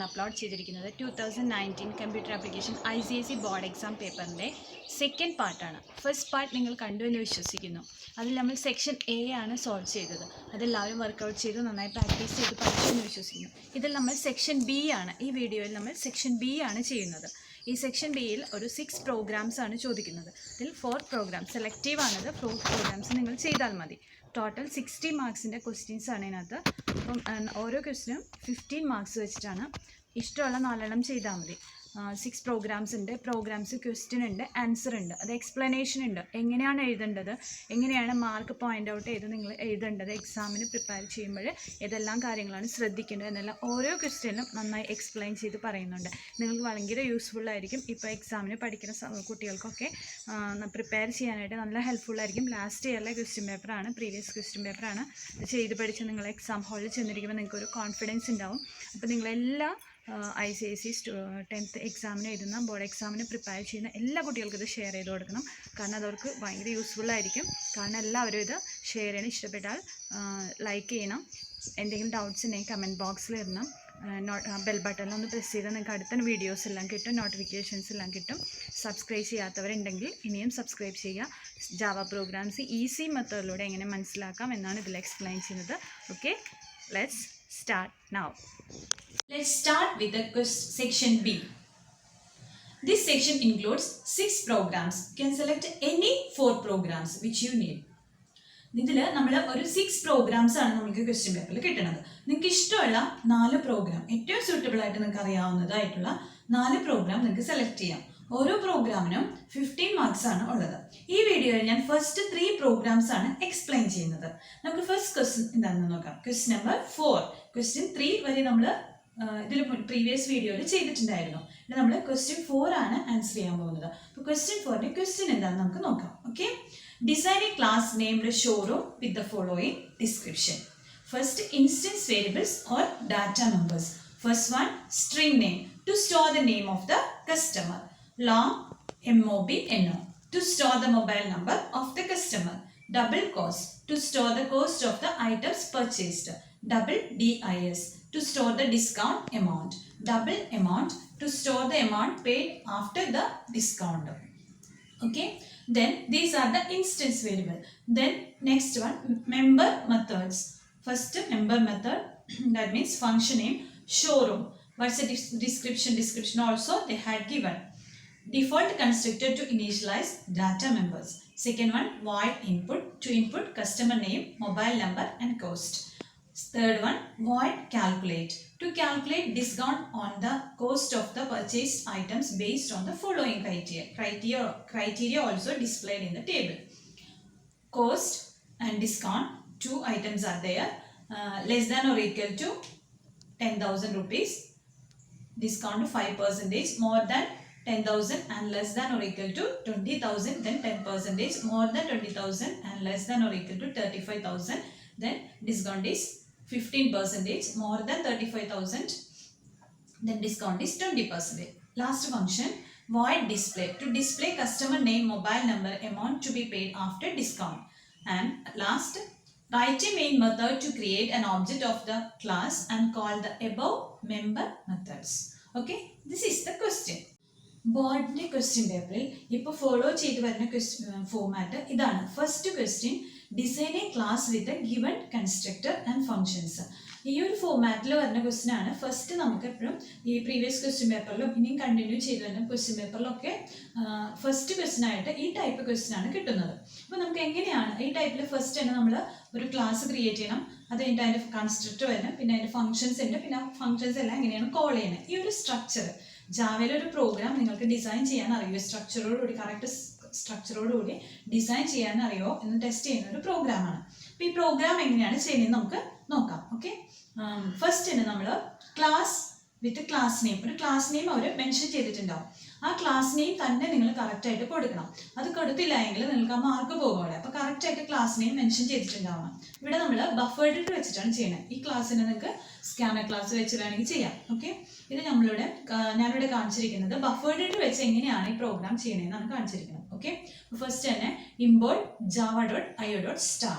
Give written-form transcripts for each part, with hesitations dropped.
Upload ചെയ്തിരിക്കുന്നത് 2019 computer application ICSE board exam പേപ്പറിൻ്റെ second പാർട്ടാണ്. ഫസ്റ്റ് പാർട്ട് നിങ്ങൾ കണ്ടു എന്ന് വിശ്വസിക്കുന്നു. അതിൽ നമ്മൾ സെക്ഷൻ A ആണ് സോൾവ് ചെയ്തത്. അതെല്ലാവരും വർക്കൗട്ട് ചെയ്ത് നന്നായി പ്രാക്ടീസ് ചെയ്ത് പഠിച്ചു എന്ന് വിശ്വസിക്കുന്നു. ഇതിൽ നമ്മൾ സെക്ഷൻ B ആണ്, ഈ വീഡിയോയിൽ നമ്മൾ സെക്ഷൻ B ആണ് ചെയ്യുന്നത്. ഈ സെക്ഷൻ ബിയിൽ ഒരു 6 പ്രോഗ്രാംസ് ആണ് ചോദിക്കുന്നത്. ഇതിൽ 4 പ്രോഗ്രാം സെലക്റ്റീവ് ആണത്. 4 പ്രോഗ്രാംസ് നിങ്ങൾ ചെയ്താൽ മതി. ടോട്ടൽ 60 മാർക്സിൻ്റെ ക്വസ്റ്റ്യൻസ് ആണ് ഇതിനകത്ത്. അപ്പം ഓരോ ക്വസ്റ്റിനും 15 മാർക്സ് വെച്ചിട്ടാണ്. ഇഷ്ടമുള്ള 4 ചെയ്താൽ മതി. 6 പ്രോഗ്രാംസ് ഉണ്ട്. പ്രോഗ്രാംസ് ക്വസ്റ്റ്യൻ ഉണ്ട്, ആൻസർ ഉണ്ട്, അത് എക്സ്പ്ലനേഷൻ ഉണ്ട്. എങ്ങനെയാണ് എഴുതേണ്ടത്, എങ്ങനെയാണ് മാർക്ക് പോയിൻ്റ് ഔട്ട് ചെയ്ത് നിങ്ങൾ എഴുതേണ്ടത്, എക്സാമിന് പ്രിപ്പയർ ചെയ്യുമ്പോൾ ഏതെല്ലാം കാര്യങ്ങളാണ് ശ്രദ്ധിക്കേണ്ടത് എന്നെല്ലാം ഓരോ ക്വസ്റ്റ്യനും നന്നായി എക്സ്പ്ലെയിൻ ചെയ്ത് പറയുന്നുണ്ട്. നിങ്ങൾക്ക് ഭയങ്കര യൂസ്ഫുള്ളായിരിക്കും. ഇപ്പോൾ എക്സാമിന് പഠിക്കുന്ന കുട്ടികൾക്കൊക്കെ പ്രിപ്പയർ ചെയ്യാനായിട്ട് നല്ല ഹെൽപ്ഫുള്ളായിരിക്കും. ലാസ്റ്റ് ഇയറിലെ ക്വസ്റ്റ്യൻ പേപ്പറാണ്, പ്രീവിയസ് ക്വസ്റ്റ്യൻ പേപ്പറാണ്. ഇത് ചെയ്ത് പഠിച്ച് നിങ്ങൾ എക്സാം ഹാളിൽ ചെന്നിരിക്കുമ്പോൾ നിങ്ങൾക്കൊരു കോൺഫിഡൻസ് ഉണ്ടാവും. അപ്പോൾ നിങ്ങളെല്ലാ ICSE 10th എക്സാമിന് എഴുതുന്ന, ബോർഡ് എക്സാമിന് പ്രിപ്പയർ ചെയ്യുന്ന എല്ലാ കുട്ടികൾക്കും ഇത് ഷെയർ ചെയ്ത് കൊടുക്കണം. കാരണം അതവർക്ക് ഭയങ്കര യൂസ്ഫുള്ളായിരിക്കും. കാരണം എല്ലാവരും ഇത് ഷെയർ ചെയ്യണം. ഇഷ്ടപ്പെട്ടാൽ ലൈക്ക് ചെയ്യണം. എന്തെങ്കിലും ഡൗട്ട്സ് ഉണ്ടെങ്കിൽ കമൻറ്റ് ബോക്സിൽ ഇടണം. ബെൽ ബട്ടണിലൊന്ന് പ്രസ് ചെയ്താൽ നിങ്ങൾക്ക് അടുത്ത വീഡിയോസ് എല്ലാം കിട്ടും, നോട്ടിഫിക്കേഷൻസ് എല്ലാം കിട്ടും. സബ്സ്ക്രൈബ് ചെയ്യാത്തവരുണ്ടെങ്കിൽ ഇനിയും സബ്സ്ക്രൈബ് ചെയ്യുക. ജാവ പ്രോഗ്രാംസ് ഈസി മെത്തേഡിലൂടെ എങ്ങനെ മനസ്സിലാക്കാം എന്നാണ് ഇതിൽ എക്സ്പ്ലെയിൻ ചെയ്യുന്നത്. Okay, let's start now. Let's start with the section B. This section includes 6 programs. You can select any 4 programs which you need. ഇതിൽ നമ്മൾ ഒരു 6 പ്രോഗ്രാംസ് ആണ് നമുക്ക് ക്വസ്റ്റ്യൻ പേപ്പറിൽ കിട്ടുന്നത്. നിങ്ങൾക്ക് ഇഷ്ടമുള്ള 4 പ്രോഗ്രാം, ഏറ്റവും സൂട്ടബിൾ ആയിട്ട് നിങ്ങൾക്ക് അറിയാവുന്നതായിട്ടുള്ള 4 പ്രോഗ്രാം നിങ്ങൾക്ക് സെലക്ട് ചെയ്യാം. ഓരോ പ്രോഗ്രാമിനും 15 മാർക്സ് ആണ് ഉള്ളത്. ഈ വീഡിയോയിൽ ഞാൻ ഫസ്റ്റ് 3 പ്രോഗ്രാംസ് ആണ് എക്സ്പ്ലെയിൻ ചെയ്യുന്നത്. നമുക്ക് ഫസ്റ്റ് ക്വസ്റ്റ്യൻ എന്താണെന്ന് നോക്കാം. Question number 4. ക്വസ്റ്റ്യൻ 3 വരെ നമ്മൾ ഇതിൽ പ്രീവിയസ് വീഡിയോയിൽ ചെയ്തിട്ടുണ്ടായിരുന്നു. ഇത് നമ്മൾ ക്വസ്റ്റ്യൻ 4 ആണ് ആൻസർ ചെയ്യാൻ പോകുന്നത്. അപ്പോൾ ക്വസ്റ്റ്യൻ 4ന്റെ ക്വസ്റ്റ്യൻ എന്താണെന്ന് നമുക്ക് നോക്കാം. Okay, design a class named showroom with the following description. First, instance variables or data members. First one, string name to store the name of the customer. Long, MOBNO, to store the mobile number of the customer. Double cost, to store the cost of the items purchased. Double DIS, to store the discount amount. Double amount, to store the amount paid after the discount. Okay, then these are the instance variable. Then next one, member methods. First, member method, that means function name showroom. What's the description? Description also they had given. Default constructor to initialize data members. Second one, void input to input customer name, mobile number and cost. Third one, void calculate to calculate discount on the cost of the purchased items based on the following criteria also displayed in the table. Cost and discount, 2 items are there. Less than or equal to 10,000 rupees. Discount to 5%. More than 10,000 and less than or equal to 20,000, then 10%. More than 20,000 and less than or equal to 35,000, then discount is 15%. More than 35,000, then discount is 20%. Last function, void display to display customer name, mobile number, amount to be paid after discount. And last, write a main method to create an object of the class and call the above member methods. Okay, this is the question. ബോർഡിൻ്റെ question പേപ്പറിൽ ഇപ്പോൾ follow ചെയ്ത് വരുന്ന format ഇതാണ്. First question, design a class with given constructor and functions. ഈ ഒരു ഫോമാറ്റിൽ വരുന്ന question ആണ്. ഫസ്റ്റ് നമുക്ക് എപ്പോഴും ഈ പ്രീവിയസ് ക്വസ്റ്റ്യൻ പേപ്പറിലും ഇനിയും കണ്ടിന്യൂ ചെയ്ത് വരുന്ന ക്വസ്റ്റ്യൻ പേപ്പറിലൊക്കെ ഫസ്റ്റ് ക്വസ്റ്റ്യൻ ആയിട്ട് ഈ ടൈപ്പ് ക്വസ്റ്റ്യൻ ആണ് കിട്ടുന്നത്. അപ്പോൾ നമുക്ക് എങ്ങനെയാണ് ഈ ടൈപ്പിൽ ഫസ്റ്റ് തന്നെ നമ്മൾ ഒരു ക്ലാസ് ക്രിയേറ്റ് ചെയ്യണം. അത് കഴിഞ്ഞിട്ട് അതിൻ്റെ കൺസ്ട്രക്ടർ വരണം, പിന്നെ അതിൻ്റെ ഫങ്ഷൻസ് ഉണ്ട്, പിന്നെ ഫങ്ഷൻസ് എല്ലാം എങ്ങനെയാണ് കോൾ ചെയ്യുന്നത്. ഈ ഒരു സ്ട്രക്ചർ ജാവയിലൊരു പ്രോഗ്രാം നിങ്ങൾക്ക് ഡിസൈൻ ചെയ്യാൻ അറിയുമോ, സ്ട്രക്ചറോടുകൂടി കറക്റ്റ് സ്ട്രക്ചറോടുകൂടി ഡിസൈൻ ചെയ്യാൻ അറിയുമോ എന്ന് ടെസ്റ്റ് ചെയ്യുന്ന ഒരു പ്രോഗ്രാമാണ്. അപ്പോൾ ഈ പ്രോഗ്രാം എങ്ങനെയാണ് ചെയ്യുന്നത് നമുക്ക് നോക്കാം. ഓക്കെ, ഫസ്റ്റ് തന്നെ നമ്മൾ ക്ലാസ് വിത്ത് ക്ലാസ് നെയിം, ഒരു ക്ലാസ് നെയിം അവർ മെൻഷൻ ചെയ്തിട്ടുണ്ടാവും. ആ ക്ലാസ് നെയിം തന്നെ നിങ്ങൾ കറക്റ്റായിട്ട് കൊടുക്കണം. അത് കൊടുത്തില്ല എങ്കിൽ നിങ്ങൾക്ക് ആ മാർക്ക് പോകുമല്ലോ. അപ്പോൾ കറക്റ്റായിട്ട് ക്ലാസ് നെയിം മെൻഷൻ ചെയ്തിട്ടുണ്ടാവണം. ഇവിടെ നമ്മൾ ബഫേർഡ് ഇട്ട് വെച്ചിട്ടാണ് ചെയ്യുന്നത്. ഈ ക്ലാസ്സിന് നിങ്ങൾക്ക് സ്കാനർ ക്ലാസ് വെച്ച് വേണമെങ്കിൽ ചെയ്യാം. ഓക്കെ, ഇത് ഞാനിവിടെ കാണിച്ചിരിക്കുന്നത് ബഫേർഡ് ഇട്ട് വെച്ച് എങ്ങനെയാണ് ഈ പ്രോഗ്രാം ചെയ്യണമെന്നാണ് കാണിച്ചിരിക്കുന്നത്. ഓക്കെ, ഫസ്റ്റ് തന്നെ import java.io.star.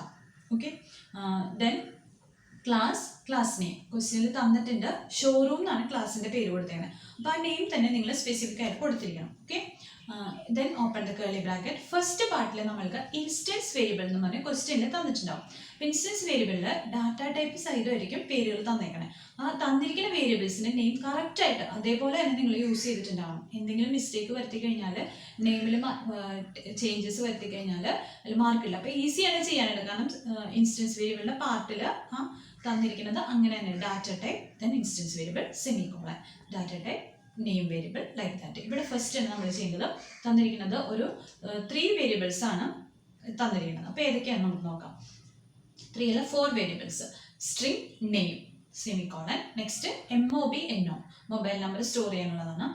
Okay, then class name ക്വസ്റ്റ്യനിൽ തന്നിട്ടുണ്ട്, ഷോറൂം എന്നാണ് ക്ലാസ്സിൻ്റെ പേര് കൊടുത്തേക്കുന്നത്. അപ്പോൾ ആ നെയിം തന്നെ നിങ്ങൾ സ്പെസിഫിക് ആയിട്ട് കൊടുത്തിരിക്കണം. Okay, then open the curly bracket. First പാർട്ടിൽ നമ്മൾക്ക് ഇൻസ്റ്റൻസ് വേരിയബിൾ എന്ന് പറഞ്ഞ ക്വസ്റ്റ്യനിൽ തന്നിട്ടുണ്ടാവും. ഇൻസ്റ്റൻസ് വേരിയബിളിൽ ഡാറ്റ ടൈപ്പ് സഹിതമായിരിക്കും പേരുകൾ തന്നേക്കണേ. ആ തന്നിരിക്കുന്ന വേരിയബിൾസിൻ്റെ നെയിം കറക്റ്റായിട്ട് അതേപോലെ തന്നെ നിങ്ങൾ യൂസ് ചെയ്തിട്ടുണ്ടാവണം. എന്തെങ്കിലും മിസ്റ്റേക്ക് വരുത്തി കഴിഞ്ഞാൽ, നെയിമിൽ ചേഞ്ചസ് വരുത്തി കഴിഞ്ഞാൽ അതിൽ മാർക്കില്ല. അപ്പോൾ ഈസിയാണ് ചെയ്യാനായിട്ട്. കാരണം ഇൻസ്റ്റൻസ് വേരിയബിളിൻ്റെ പാർട്ടിൽ ആ തന്നിരിക്കുന്നത് അങ്ങനെ തന്നെ data type, then instance variable, semicolon, data type, name variable, like that. ഇവിടെ ഫസ്റ്റ് ആണ് നമ്മൾ ചെയ്യുന്നത്. തന്നിരിക്കുന്നത് ഒരു 3 വേരിയബിൾസ് ആണ് തന്നിരിക്കുന്നത്. അപ്പോൾ ഏതൊക്കെയാണ് നമുക്ക് നോക്കാം. 3 അല്ല 4 variables. String, name, semicolon, next MOBNO, mobile number store ചെയ്യാനുള്ളതാണ്.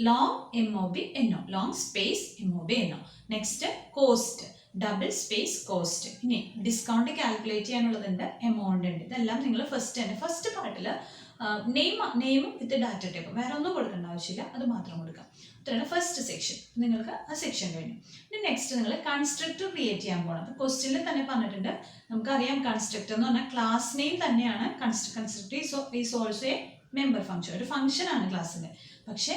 Long MOBNO, long space MOBNO. Next cost, double space cost. ഇനി ഡിസ്കൗണ്ട് കാൽക്കുലേറ്റ് ചെയ്യാനുള്ളതുണ്ട്, എമൗണ്ട് ഉണ്ട്. ഇതെല്ലാം നിങ്ങൾ ഫസ്റ്റ് പാർട്ടിൽ നെയിമും വിത്ത് ഡാറ്റ ടൈപ്പ്, വേറെ ഒന്നും കൊടുക്കേണ്ട ആവശ്യമില്ല, അത് മാത്രം കൊടുക്കാം. ഇത്രയാണ് ഫസ്റ്റ് സെക്ഷൻ. നിങ്ങൾക്ക് ആ സെക്ഷൻ കഴിഞ്ഞു. ഇനി നെക്സ്റ്റ് നിങ്ങൾ കൺസ്ട്രക്ടർ ക്രിയേറ്റ് ചെയ്യാൻ പോകണം. അപ്പോൾ ക്വസ്റ്റ്യനിൽ തന്നെ പറഞ്ഞിട്ടുണ്ട്, നമുക്കറിയാം കൺസ്ട്രക്ടർ എന്ന് പറഞ്ഞാൽ ക്ലാസ് നെയിം തന്നെയാണ്. Constructor is also A member function, ഒരു ഫംഗ്ഷനാണ് ക്ലാസ്സിൻ്റെ. പക്ഷേ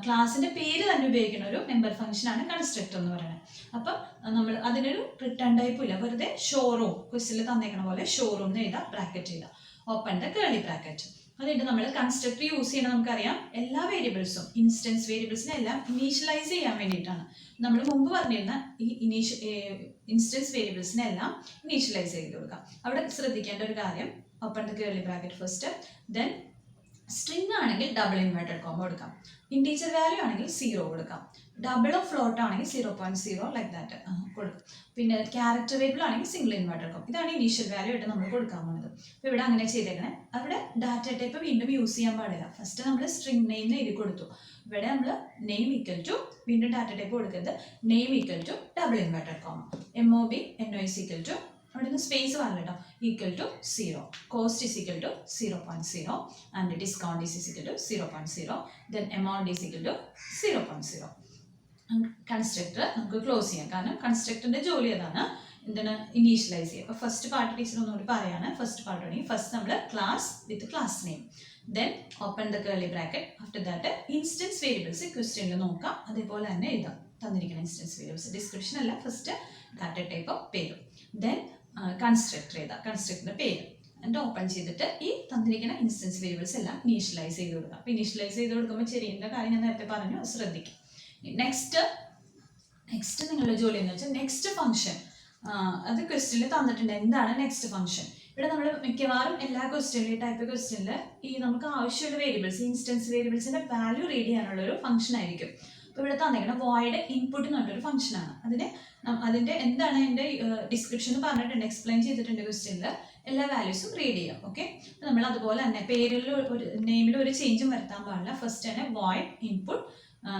ക്ലാസ്സിൻ്റെ പേര് തന്നെ ഉപയോഗിക്കുന്ന ഒരു മെമ്പർ ഫംഗ്ഷനാണ് കൺസ്ട്രക്ടർ എന്ന് പറയുന്നത്. അപ്പം നമ്മൾ അതിനൊരു റിട്ടേൺ ടൈപ്പും ഇല്ല, വെറുതെ ഷോറൂം, ക്വസ്റ്റ്യനിൽ തന്നേക്കണ പോലെ ഷോറൂം എന്ന് എഴുതാം, ബ്രാക്കറ്റ് ചെയ്താൽ ഓപ്പൺ ദ കേർലി ബ്രാക്കറ്റ്. അതുകൊണ്ട് നമ്മൾ കൺസ്ട്രക്ടർ യൂസ് ചെയ്യണം. നമുക്കറിയാം എല്ലാ വേരിയബിൾസും, ഇൻസ്റ്റൻസ് വേരിയബിൾസിനെ എല്ലാം ഇനീഷ്യലൈസ് ചെയ്യാൻ വേണ്ടിയിട്ടാണ്. നമ്മൾ മുമ്പ് പറഞ്ഞിരുന്ന ഈ ഇൻസ്റ്റൻസ് വേരിയബിൾസിനെ എല്ലാം ഇനീഷ്യലൈസ് ചെയ്ത് കൊടുക്കാം. അവിടെ ശ്രദ്ധിക്കേണ്ട ഒരു കാര്യം, open the curly bracket first, then string ആണെങ്കിൽ ഡബിൾ ഇൻവേർട്ടഡ് കോമ കൊടുക്കാം, ഇൻറ്റീജർ വാല്യൂ ആണെങ്കിൽ 0 കൊടുക്കാം, ഡബിൾ ഓഫ് ഫ്ലോട്ട് ആണെങ്കിൽ 0.0 ലൈക്ക് ദാറ്റ് കൊടുക്കും. പിന്നെ ക്യാരക്ടർ വേരിയബിൾ ആണെങ്കിൽ സിംഗിൾ ഇൻവേർട്ടഡ് കോമ. ഇതാണ് ഇനീഷ്യൽ വാല്യൂ ആയിട്ട് നമ്മൾ കൊടുക്കാൻ പോകുന്നത്. അപ്പോൾ ഇവിടെ അങ്ങനെ ചെയ്തേക്കണേ. അവിടെ ഡാറ്റ ടൈപ്പ് വീണ്ടും യൂസ് ചെയ്യാൻ പാടില്ല. ഫസ്റ്റ് നമ്മൾ സ്ട്രിംഗ് നെയിം എഴുതി കൊടുത്തു. ഇവിടെ നമ്മൾ നെയിം ഈക്വൽ ടു, വീണ്ടും ഡാറ്റ ടൈപ്പ് കൊടുക്കരുത്, name equal to double inverted comma, MOBNO is equal to, അവിടെ നിന്ന് സ്പേസ് പറഞ്ഞില്ല കേട്ടോ, equal to 0, cost is equal to 0.0 and discount is equal to 0.0, then amount is equal to 0.0. Constructor നമുക്ക് close ചെയ്യാം. കാരണം കൺസ്ട്രക്ടറിന്റെ ജോലി അതാണ്, എന്താണ്, ഇനീഷ്യലൈസ് ചെയ്യുക. അപ്പോൾ ഫസ്റ്റ് പാർട്ട് ടീച്ചർ ഒന്നുകൂടി പറയാണ്. ഫസ്റ്റ് പാർട്ട് ആണെങ്കിൽ ഫസ്റ്റ് നമ്മൾ class with class name, then open the curly bracket. After that instance variables ക്വസ്റ്റ്യനിൽ നോക്കാം, അതേപോലെ തന്നെ എഴുതാം. തന്നിരിക്കുന്ന ഇൻസ്റ്റൻസ് വേരിയബിൾസ് ഡിസ്ക്രിപ്ഷൻ അല്ല, ഫസ്റ്റ് ഡാറ്റ ടൈപ്പ് പേര്, ദെൻ കൺസ്ട്രക്ടർ എഴുതാം, കൺസ്ട്രക്ടറിന്റെ പേര്, എന്നിട്ട് ഓപ്പൺ ചെയ്തിട്ട് ഈ തന്നിരിക്കുന്ന ഇൻസ്റ്റൻസ് വേരിയബിൾസ് എല്ലാം ഇനീഷ്യലൈസ് ചെയ്ത് കൊടുക്കാം. അപ്പോൾ ഇനീഷ്യലൈസ് ചെയ്ത് കൊടുക്കുമ്പോൾ ചെറിയ കാര്യം ഞാൻ നേരത്തെ പറഞ്ഞു, ശ്രദ്ധിക്കും. നെക്സ്റ്റ് നിങ്ങളുടെ ജോലി എന്ന് വെച്ചാൽ നെക്സ്റ്റ് ഫംഗ്ഷൻ. അത് ക്വസ്റ്റ്യനിൽ തന്നിട്ടുണ്ട്, എന്താണ് നെക്സ്റ്റ് ഫംഗ്ഷൻ. ഇവിടെ നമ്മൾ മിക്കവാറും എല്ലാ ക്വസ്റ്റ്യനിലും, ടൈപ്പ് ക്വസ്റ്റ്യനിൽ ഈ നമുക്ക് ആവശ്യമുള്ള വേരിയബിൾസ്, ഇൻസ്റ്റൻസ് വേരിയബിൾസിന്റെ വാല്യൂ റീഡ് ചെയ്യാനുള്ള ഒരു ഫംഗ്ഷൻ ആയിരിക്കും. അപ്പോൾ ഇവിടെ തന്നിരിക്കുന്ന വോയിഡ് ഇൻപുട്ട് എന്ന് പറഞ്ഞൊരു ഫംഗ്ഷനാണ്. അതിന്റെ എന്താണ് എൻ്റെ ഡിസ്ക്രിപ്ഷനിൽ പറഞ്ഞിട്ടുണ്ട്, എക്സ്പ്ലെയിൻ ചെയ്തിട്ടുണ്ട് ക്വസ്റ്റ്യനിൽ. എല്ലാ വാല്യൂസും റീഡ് ചെയ്യാം. ഓക്കെ, നമ്മൾ അതുപോലെ തന്നെ പേരിൽ ഒരു നെയിമിൽ ഒരു ചേഞ്ചും വരുത്താൻ പാടില്ല. ഫസ്റ്റ് തന്നെ വോയിഡ് ഇൻപുട്ട്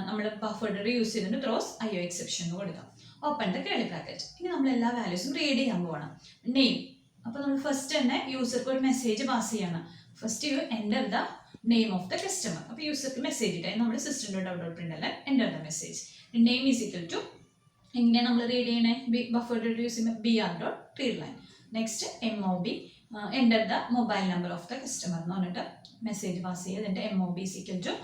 നമ്മൾ ബഫർ യൂസ് ചെയ്തിട്ട് ത്രോസ് IO എക്സെപ്ഷൻ എന്ന് കൊടുക്കാം. Open the curly bracket. ഇനി നമ്മൾ എല്ലാ വാല്യൂസും റീഡ് ചെയ്യാൻ പോകണം. നെയിം, അപ്പോൾ നമ്മൾ ഫസ്റ്റ് തന്നെ യൂസർക്ക് ഒരു മെസ്സേജ് പാസ് ചെയ്യണം. First you enter the name of the customer. അപ്പോൾ യൂസർക്ക് മെസ്സേജ് ഇട്ടായി നമ്മൾ system.out.println enter the message. Name is equal to, എങ്ങനെയാണ് നമ്മൾ റീഡ് ചെയ്യണേ, ബഫർ യൂസ് ചെയ്യുമ്പോൾ br.readline. Next MOB, enter the mobile number of the customer എന്ന് പറഞ്ഞിട്ട് മെസ്സേജ് പാസ് ചെയ്യുക. അതിൻ്റെ MOB is equal to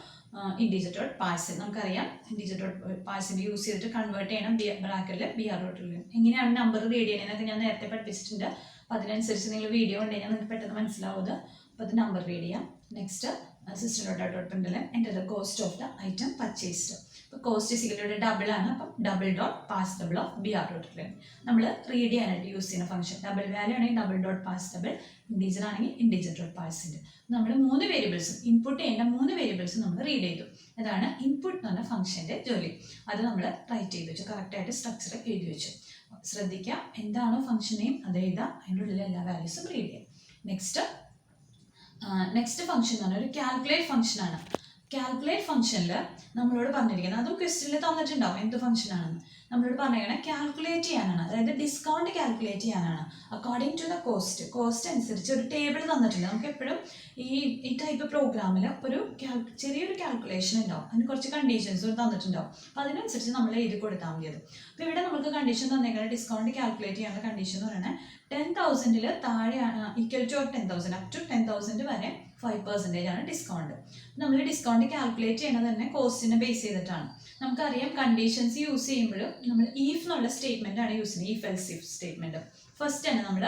integer.parse. നമുക്കറിയാം integer.parse യൂസ് ചെയ്തിട്ട് കൺവേർട്ട് ചെയ്യണം ബ്രാക്കറ്റിൽ br.readline. എങ്ങനെയാണ് നമ്പർ റീഡ് ചെയ്യണമെന്നൊക്കെ ഞാൻ നേരത്തെ പഠിപ്പിച്ചിട്ടുണ്ട്. അപ്പോൾ അതിനനുസരിച്ച് നിങ്ങൾ വീഡിയോ ഉണ്ടെങ്കിൽ നിങ്ങൾക്ക് പെട്ടെന്ന് മനസ്സിലാവുന്നത്. അപ്പോൾ അത് നമ്പർ റീഡ് ചെയ്യാം. Next system.out.println enter the cost of the item purchased. അപ്പോൾ cost is equal to double ആണ്. അപ്പം double.parse_double of br.readline നമ്മൾ റീഡ് ചെയ്യാനായിട്ട് യൂസ് ചെയ്യുന്ന ഫംഗ്ഷൻ. ഡബിൾ വാല്യൂ ആണെങ്കിൽ double.parse_double, ഇൻറ്റീജർ ആണെങ്കിൽ integer.parse. നമ്മൾ 3 വേരിയബിൾസും ഇൻപുട്ട് ചെയ്യേണ്ട 3 വേരിയബിൾസും നമ്മൾ റീഡ് ചെയ്തു. അതാണ് ഇൻപുട്ട് എന്ന് പറഞ്ഞ ഫംഗ്ഷൻ്റെ ജോലി. അത് നമ്മൾ റൈറ്റ് ചെയ്ത് വെച്ചു, കറക്റ്റായിട്ട് സ്ട്രക്ചർ എഴുതി വെച്ചു. ശ്രദ്ധിക്കുക, എന്താണോ ഫംഗ്ഷൻ നെയിം അത് എഴുതാം, അതിൻ്റെ ഉള്ളിൽ എല്ലാ വാല്യൂസും റീഡ് ചെയ്യാം. നെക്സ്റ്റ് ഫംഗ്ഷൻ എന്ന് പറഞ്ഞാൽ ഒരു കാൽക്കുലേറ്റ് ഫംഗ്ഷനാണ്. കാൽക്കുലേറ്റ് ഫംഗ്ഷനിൽ നമ്മളോട് പറഞ്ഞിരിക്കുന്നത്, അതും ക്വസ്റ്റ്യനിൽ തന്നിട്ടുണ്ടാവും എന്ത് ഫംഗ്ഷൻ ആണെന്ന്. നമ്മളോട് പറഞ്ഞിരിക്കുന്നത് കാൽക്കുലേറ്റ് ചെയ്യാനാണ്, അതായത് ഡിസ്കൗണ്ട് കാൽക്കുലേറ്റ് ചെയ്യാനാണ് അക്കോർഡിംഗ് ടു ദ കോസ്റ്റ് അനുസരിച്ച് ഒരു ടേബിൾ തന്നിട്ടുണ്ട്. നമുക്ക് എപ്പോഴും ഈ ടൈപ്പ് പ്രോഗ്രാമിൽ ഒരു ചെറിയൊരു കാൽക്കുലേഷൻ ഉണ്ടാവും, അതിന് കുറച്ച് കണ്ടീഷൻസ് തന്നിട്ടുണ്ടാവും. അപ്പോൾ അതിനനുസരിച്ച് നമ്മൾ എഴുതി കൊടുത്താൽ മതിയത്. അപ്പോൾ ഇവിടെ നമുക്ക് കണ്ടീഷൻ തന്നേക്കുന്നത് ഡിസ്കൗണ്ട് കാൽക്കുലേറ്റ് ചെയ്യാനുള്ള കണ്ടീഷൻ എന്ന് പറയുന്നത് 10,000 താഴെയാണ് ഈക്വൽ ടു 10,000 അപ് ടു 10,000 വരെ 5% ആണ് ഡിസ്കൗണ്ട്. നമ്മൾ ഡിസ്കൗണ്ട് കാൽക്കുലേറ്റ് ചെയ്യുന്നത് തന്നെ കോസ്റ്റിനെ ബേസ് ചെയ്തിട്ടാണ്. നമുക്കറിയാം കണ്ടീഷൻസ് യൂസ് ചെയ്യുമ്പോഴും നമ്മൾ ഈഫ് എന്നുള്ള സ്റ്റേറ്റ്മെന്റ് ആണ് യൂസ് ചെയ്യുന്നത്, if else if statement. First തന്നെ നമ്മൾ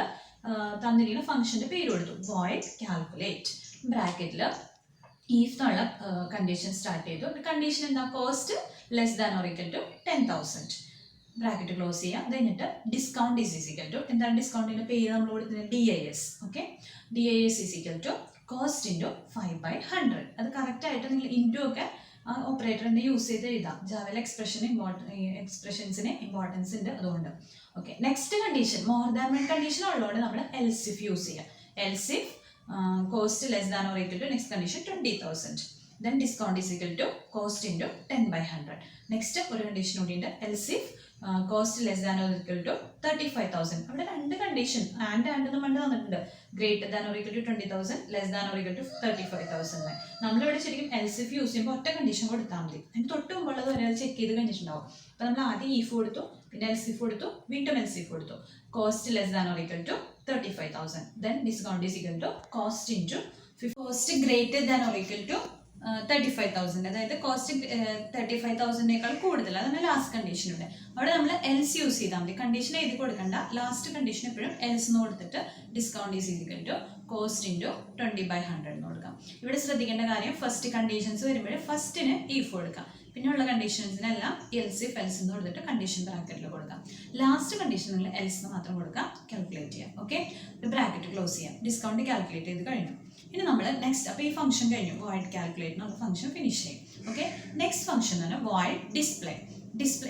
തന്നിരിക്കുന്ന ഫംഗ്ഷന്റെ പേര് കൊടുത്തു, വോയിഡ് കാൽക്കുലേറ്റ്, ബ്രാക്കറ്റിൽ ഈഫ് എന്നുള്ള കണ്ടീഷൻ സ്റ്റാർട്ട് ചെയ്തു. കണ്ടീഷൻ എന്താ, cost less than or equal to 10,000, bracket close ചെയ്യാം. കഴിഞ്ഞിട്ട് ഡിസ്കൗണ്ട് ഈസ് ഈക്വൽ ടു, എന്താണ് ഡിസ്കൗണ്ടിന്റെ പേര് നമ്മൾ കൊടുക്കുന്നത്, DIS. Okay, DIS is equal to cost into 5/100. അത് കറക്റ്റായിട്ട് നിങ്ങൾ ഇൻറ്റു ഒക്കെ ആ ഓപ്പറേറ്ററിൻ്റെ യൂസ് ചെയ്ത് എഴുതാം. ജാവയിൽ എക്സ്പ്രഷൻസിന് ഇമ്പോർട്ടൻസ് ഉണ്ട് അതുകൊണ്ട്. Okay, next condition more than one condition ഉള്ളതുകൊണ്ട് നമ്മൾ എൽസ് ഇഫ് യൂസ് ചെയ്യാം. Else if cost less than or equal to next condition 20,000, then discount is equal to cost into 10/100. Next ഒരു കണ്ടീഷൻ കൂടിയുണ്ട്, else if cost less than or equal to 35,000. അവിടെ രണ്ട് condition and എന്ന് പണ്ട് തന്നിട്ടുണ്ട്, greater than or equal to 20,000, less than or equal to 35,000. നമ്മളിവിടെ ശരിക്കും else if use ചെയ്യുമ്പോൾ ഒറ്റ കണ്ടീഷൻ കൊടുത്താൽ മതി. അതിന് തൊട്ട് മുമ്പുള്ളത് വരെ ചെക്ക് ചെയ്ത് കഴിഞ്ഞിട്ടുണ്ടാവും. അപ്പോൾ നമ്മൾ ആദ്യം ഈഫ് കൊടുത്തു, പിന്നെ എൽസ് ഇഫ് കൊടുത്തു, വീണ്ടും എൽസ് ഇഫ് കൊടുത്തു. Cost less than or equal to 35,000, then discount is equal to cost into cost greater than or equal to 35,000, അതായത് കോസ്റ്റ് 35,000-നേക്കാൾ കൂടുതൽ, അതാണ് ലാസ്റ്റ് കണ്ടീഷൻ. ഉണ്ട് അവിടെ നമ്മൾ എൽസ് യൂസ് ചെയ്താൽ മതി, കണ്ടീഷൻ എഴുതി കൊടുക്കണ്ട. ലാസ്റ്റ് കണ്ടീഷൻ എപ്പോഴും എൽസ് എന്ന് കൊടുത്തിട്ട് discount is equal to cost into 20/100 എന്ന് കൊടുക്കാം. ഇവിടെ ശ്രദ്ധിക്കേണ്ട കാര്യം, ഫസ്റ്റ് കണ്ടീഷൻസ് വരുമ്പോൾ ഫസ്റ്റിന് ഈഫ് കൊടുക്കാം, പിന്നെയുള്ള കണ്ടീഷൻസിനെല്ലാം എൽസ് ഇഫ് എൽസ് എന്ന് കൊടുത്തിട്ട് കണ്ടീഷൻ ബ്രാക്കറ്റിൽ കൊടുക്കാം. ലാസ്റ്റ് കണ്ടീഷൻ നിങ്ങൾ എൽസ് എന്ന് മാത്രം കൊടുക്കാം, കാൽക്കുലേറ്റ് ചെയ്യാം. ഓക്കെ, ബ്രാക്കറ്റ് ക്ലോസ് ചെയ്യാം. ഡിസ്കൗണ്ട് കാൽക്കുലേറ്റ് ചെയ്ത് കഴിഞ്ഞു. ഇനി നമ്മൾ നെക്സ്റ്റ്, അപ്പോൾ ഈ ഫംഗ്ഷൻ കഴിഞ്ഞു, വോയിഡ് കാൽക്കുലേറ്റ് എന്നുള്ള ഫംഗ്ഷൻ ഫിനിഷ് ചെയ്യും. ഓക്കെ, നെക്സ്റ്റ് ഫംഗ്ഷൻ ആണ് വോയിഡ് ഡിസ്പ്ലേ.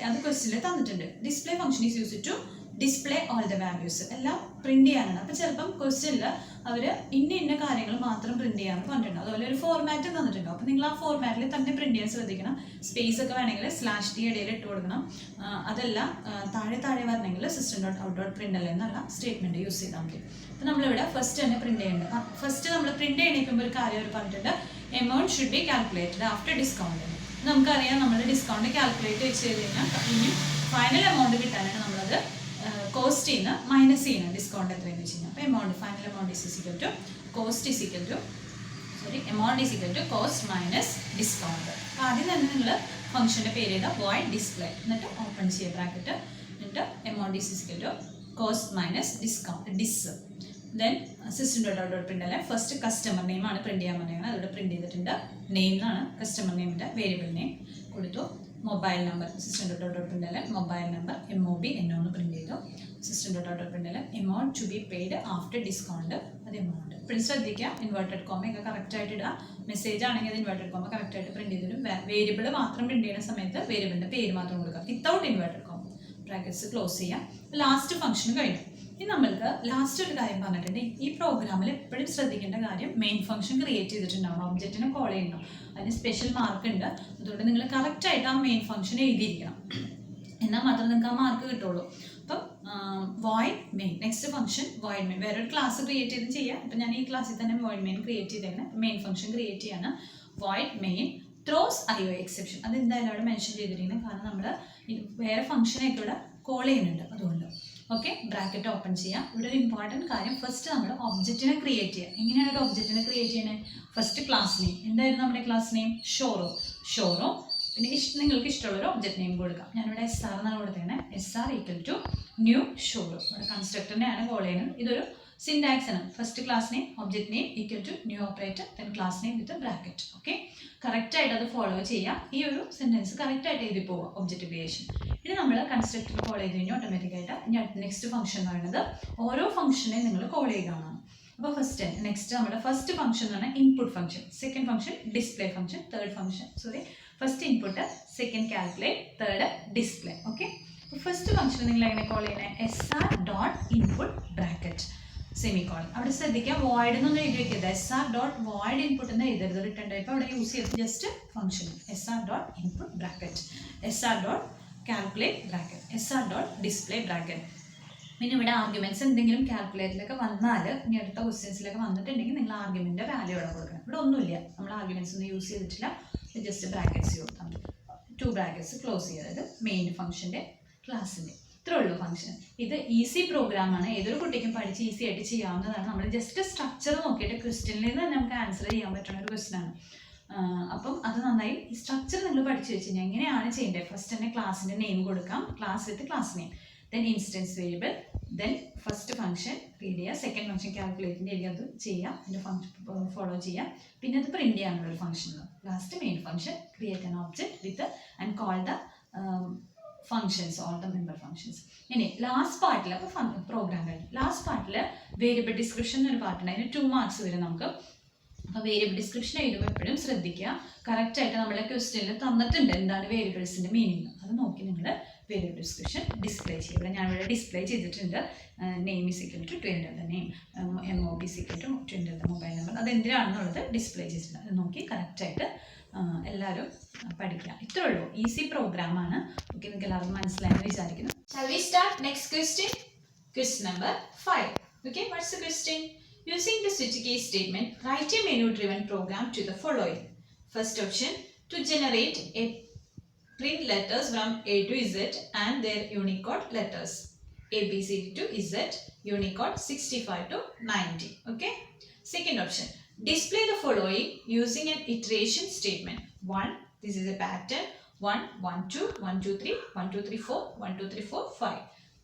അത് ക്വസ്റ്റ്യനിൽ തന്നിട്ടുണ്ട്. Display function is use to display all the values, എല്ലാം പ്രിന്റ് ചെയ്യാനാണ്. അപ്പോൾ ചിലപ്പം ക്വസ്റ്റ്യനിൽ അവർ ഇന്ന കാര്യങ്ങൾ മാത്രം പ്രിന്റ് ചെയ്യാമെന്ന് പറഞ്ഞിട്ടുണ്ടാവും. അതുപോലെ ഒരു ഫോർമാറ്റ് തന്നിട്ടുണ്ടാവും. അപ്പോൾ നിങ്ങൾ ആ ഫോർമാറ്റിൽ തന്നെ പ്രിന്റ് ചെയ്യാൻ ശ്രദ്ധിക്കണം. സ്പേസ് ഒക്കെ വേണമെങ്കിൽ /t ഇടയിൽ ഇട്ട് കൊടുക്കണം. അതല്ല താഴെ വരണമെങ്കിൽ system.out.println എന്നുള്ള സ്റ്റേറ്റ്മെന്റ് യൂസ് ചെയ്താൽ മതി. അപ്പോൾ നമ്മളിവിടെ ഫസ്റ്റ് തന്നെ പ്രിന്റ് ചെയ്യേണ്ടത്, ഫസ്റ്റ് നമ്മൾ പ്രിന്റ് ചെയ്യണിക്കുമ്പോൾ ഒരു കാര്യം അവർ പറഞ്ഞിട്ടുണ്ട്, amount should be calculated after discount. നമുക്കറിയാം നമ്മൾ ഡിസ്കൗണ്ട് കാൽക്കുലേറ്റ് വെച്ച് കഴിഞ്ഞാൽ ഇനി ഫൈനൽ എമൗണ്ട് കിട്ടാനാണ് നമ്മളത് കോസ്റ്റ് നിന്ന് മൈനസ് ചെയ്യണം. ഡിസ്കൗണ്ട് എത്രയെന്ന് വെച്ച് കഴിഞ്ഞാൽ, അപ്പോൾ amount final amount is equal to cost is equal to amount is equal to cost minus discount. അപ്പോൾ ആദ്യം തന്നെ നിങ്ങൾ ഫംഗ്ഷൻ്റെ പേര് ചെയ്താൽ വോയിഡ് ഡിസ്പ്ലേ, എന്നിട്ട് ഓപ്പൺ ചെയ്യുക ബ്രാക്കറ്റ്, എന്നിട്ട് amount is equal to cost minus discount dis, then system.out.println first customer name ആണ് പ്രിന്റ് ചെയ്യാൻ പറയുന്നത്, അതിവിടെ പ്രിന്റ് ചെയ്തിട്ടുണ്ട്. നെയിം എന്നാണ് കസ്റ്റമർ നെയിമിൻ്റെ വേരിയബിൾ നെയിം കൊടുത്തു. Mobile number system.out.println mobile number MOB എന്ന് പ്രിന്റ് ചെയ്തു. system.out.println amount to be paid after discount, അത് എമൗണ്ട്. ഇപ്പോൾ ശ്രദ്ധിക്കുക, ഇൻവേർട്ടഡ് കോമയൊക്കെ കറക്റ്റായിട്ട് ഇടുക. മെസ്സേജ് ആണെങ്കിൽ അത് ഇൻവേർട്ടഡ് കോമ കറക്റ്റായിട്ട് പ്രിന്റ് ചെയ്തിടും. വേരിയബിൾ മാത്രം പ്രിന്റ് ചെയ്യുന്ന സമയത്ത് വേരിയബിളിൻ്റെ പേര് മാത്രം കൊടുക്കുക, without inverted comma. Brackets close ചെയ്യാം. ലാസ്റ്റ് ഫംഗ്ഷൻ കഴിഞ്ഞു. ഇനി നമ്മൾക്ക് ലാസ്റ്റ് ഒരു കാര്യം പറഞ്ഞിട്ടുണ്ട്, ഈ പ്രോഗ്രാമിൽ എപ്പോഴും ശ്രദ്ധിക്കേണ്ട കാര്യം, മെയിൻ ഫംഗ്ഷൻ ക്രിയേറ്റ് ചെയ്തിട്ടുണ്ടാവണം, ഒബ്ജക്റ്റിനെ കോൾ ചെയ്യണം. അതിന് സ്പെഷ്യൽ മാർക്ക് ഉണ്ട്. അതുകൊണ്ട് നിങ്ങൾ കറക്റ്റായിട്ട് ആ മെയിൻ ഫംഗ്ഷൻ എഴുതിയിരിക്കണം, എന്നാൽ മാത്രമേ നിങ്ങൾക്ക് ആ മാർക്ക് കിട്ടുള്ളൂ. അപ്പം void main, next function void main. വേറൊരു ക്ലാസ് ക്രിയേറ്റ് ചെയ്ത് ചെയ്യാം. അപ്പം ഞാൻ ഈ ക്ലാസ്സിൽ തന്നെ വോയിഡ് മെയിൻ ക്രിയേറ്റ് ചെയ്തേക്കണം. മെയിൻ ഫംഗ്ഷൻ ക്രിയേറ്റ് ചെയ്യാണ്. Void main throws IO exception, അത് എന്തായാലും അവിടെ മെൻഷൻ ചെയ്തിരിക്കുന്നത്, കാരണം നമ്മൾ വേറെ ഫംഗ്ഷനൊക്കെ ഇവിടെ കോൾ ചെയ്യുന്നുണ്ട് അതുകൊണ്ട്. ഓക്കെ, ബ്രാക്കറ്റ് ഓപ്പൺ ചെയ്യാം. ഇവിടെ ഒരു ഇമ്പോർട്ടൻറ്റ് കാര്യം, ഫസ്റ്റ് നമ്മൾ ഒബ്ജക്റ്റിനെ ക്രിയേറ്റ് ചെയ്യുക. എങ്ങനെയാണ് ഒരു ഒബ്ജക്റ്റിനെ ക്രിയേറ്റ് ചെയ്യുന്നത്? ഫസ്റ്റ് ക്ലാസ് നെയിം, എന്തായിരുന്നു നമ്മുടെ ക്ലാസ് നെയിം? ഷോറൂം. പിന്നെ നിങ്ങൾക്ക് ഇഷ്ടമുള്ളൊരു ഒബ്ജക്റ്റ് നെയിം കൊടുക്കാം. ഞാനിവിടെ SR എന്നാണ് കൊടുത്തേക്കുന്നത്. SR equal to new showroom. ഇവിടെ കൺസ്ട്രക്ടറിനെയാണ് കോൾ ചെയ്യുന്നത്. ഇതൊരു സിൻടാക്സ് ആണ്. First class name object name equal to new operator, then class name with bracket. Okay, കറക്റ്റായിട്ട് അത് ഫോളോ ചെയ്യാം. ഈ ഒരു സെൻറ്റൻസ് കറക്റ്റായിട്ട് എഴുതി പോവുക ഒബ്ജക്റ്റ് ക്രിയേഷൻ. ഇനി നമ്മൾ കൺസ്ട്രക്ടർ കോൾ ചെയ്ത് കഴിഞ്ഞാൽ ഓട്ടോമാറ്റിക്കായിട്ട് നെക്സ്റ്റ് ഫംഗ്ഷൻ എന്ന് പറയുന്നത് ഓരോ ഫംഗ്ഷനെ നിങ്ങൾ കോൾ ചെയ്യുകയാണ്. അപ്പോൾ നെക്സ്റ്റ് നമ്മുടെ ഫസ്റ്റ് ഫംഗ്ഷൻ എന്ന് പറഞ്ഞാൽ input function, second function display function, third function first input, second calculate, third display. Okay, അപ്പോൾ ഫസ്റ്റ് ഫംഗ്ഷൻ നിങ്ങൾ എങ്ങനെ കോൾ ചെയ്യുന്നത്? SR dot input bracket. Semicolon. അവിടെ ശ്രദ്ധിക്കുക, വോയിഡ് എന്നൊന്നും എഴുതി വെക്കരുത്. SR.void ഇൻപുട്ട് എന്ന് എഴുതരുത്. റിട്ടേൺ ടൈപ്പ് അവിടെ യൂസ് ചെയ്ത് just function SR.input bracket, SR.calculate bracket, SR.display bracket. പിന്നെ ഇവിടെ ആർഗ്യുമെന്റ്സ് എന്തെങ്കിലും കാൽക്കുലേറ്ററിലൊക്കെ വന്നാൽ, ഇനി അടുത്ത ക്വസ്റ്റ്യൻസിലൊക്കെ വന്നിട്ടുണ്ടെങ്കിൽ നിങ്ങൾ ആർഗ്യുമെന്റ് വാല്യൂ ഇവിടെ കൊടുക്കണം. ഇവിടെ ഒന്നുമില്ല, നമ്മൾ ആർഗ്യുമെന്റ്സ് ഒന്നും യൂസ് ചെയ്തിട്ടില്ല. ജസ്റ്റ് ബ്രാക്കറ്റ്സ് കൊടുത്താൽ മതി. 2 ബ്രാക്കറ്റ്സ് ക്ലോസ് ചെയ്തത് മെയിൻ ഫംഗ്ഷൻ്റെ ക്ലാസ്സിൻ്റെ. ഇത്രേ ഉള്ളൂ ഫംഗ്ഷൻ. ഇത് ഈസി പ്രോഗ്രാമാണ്, ഏതൊരു കുട്ടിക്കും പഠിച്ച് ഈസി ആയിട്ട് ചെയ്യാവുന്നതാണ്. നമ്മൾ ജസ്റ്റ് സ്ട്രക്ചർ നോക്കിയിട്ട് ക്വസ്റ്റ്യനിൽ നിന്ന് നമുക്ക് ആൻസർ ചെയ്യാൻ പറ്റുന്ന ഒരു ക്വസ്റ്റ്യനാണ്. അപ്പം അത് നന്നായി സ്ട്രക്ചർ നിങ്ങൾ പഠിച്ചു വെച്ച് കഴിഞ്ഞാൽ എങ്ങനെയാണ് ചെയ്യേണ്ടത്. ഫസ്റ്റ് തന്നെ ക്ലാസ്സിൻ്റെ നെയിം കൊടുക്കാം, class with class name, then instance variable, then first function read ചെയ്യുക, സെക്കൻഡ് ഫംഗ്ഷൻ കാൽക്കുലേറ്റിൻ്റെ ഏരിയ അത് ചെയ്യാം, അതിൻ്റെ ഫംഗ്ഷൻ ഫോളോ ചെയ്യാം. പിന്നെ അത് പ്രിൻറ്റ് ചെയ്യാനുള്ള ഒരു function. Last main function create an object with and call the functions, all the member functions. ഇനി ലാസ്റ്റ് പാർട്ടിൽ, അപ്പോൾ പ്രോഗ്രാം കഴിഞ്ഞു. ലാസ്റ്റ് പാർട്ടിൽ വേരിയബിൾ ഡിസ്ക്രിപ്ഷൻ എന്നൊരു പാർട്ടുണ്ട്, അതിന് 2 മാർക്സ് വരും നമുക്ക്. അപ്പോൾ വേരിയബിൾ ഡിസ്ക്രിപ്ഷൻ എഴുതുമ്പോൾ എപ്പോഴും ശ്രദ്ധിക്കുക, കറക്റ്റായിട്ട് നമ്മളെ ക്വസ്റ്റ്യനിൽ തന്നിട്ടുണ്ട് എന്താണ് വേരിയബിൾസിൻ്റെ മീനിങ്, അത് നോക്കി നിങ്ങൾ വേരിയബിൾ ഡിസ്ക്രിപ്ഷൻ ഡിസ്പ്ലേ ചെയ്യും. ഇവിടെ ഞാനിവിടെ ഡിസ്പ്ലേ ചെയ്തിട്ടുണ്ട്. Name is equal to 2 enter the name, MOB is equal to 2 enter the mobile number. അതെന്തിനാണെന്നുള്ളത് ഡിസ്പ്ലേ ചെയ്തിട്ടുണ്ട്. അത് നോക്കി കറക്റ്റായിട്ട് എല്ലാവരും പഠിക്കുക. ഇത്രേ ഉള്ളൂ, ഈസി പ്രോഗ്രാമാണ്. ഓക്കെ, നിങ്ങൾക്ക് എല്ലാവർക്കും മനസ്സിലായെന്ന് വിചാരിക്കുന്നു. Shall we start next question? Question number 5. Okay, what's the question? Using the switch case statement, write a menu-driven program to the following. First option, to generate a print letters from A to Z and their Unicode letters. A, B, C, D to Z, Unicode 65 to 90. Okay. Second option, display the following using an iteration statement. 1, this is a pattern. 1, 1, 2, 1, 2, 3, 1, 2, 3, 4, 1, 2, 3, 4, 5.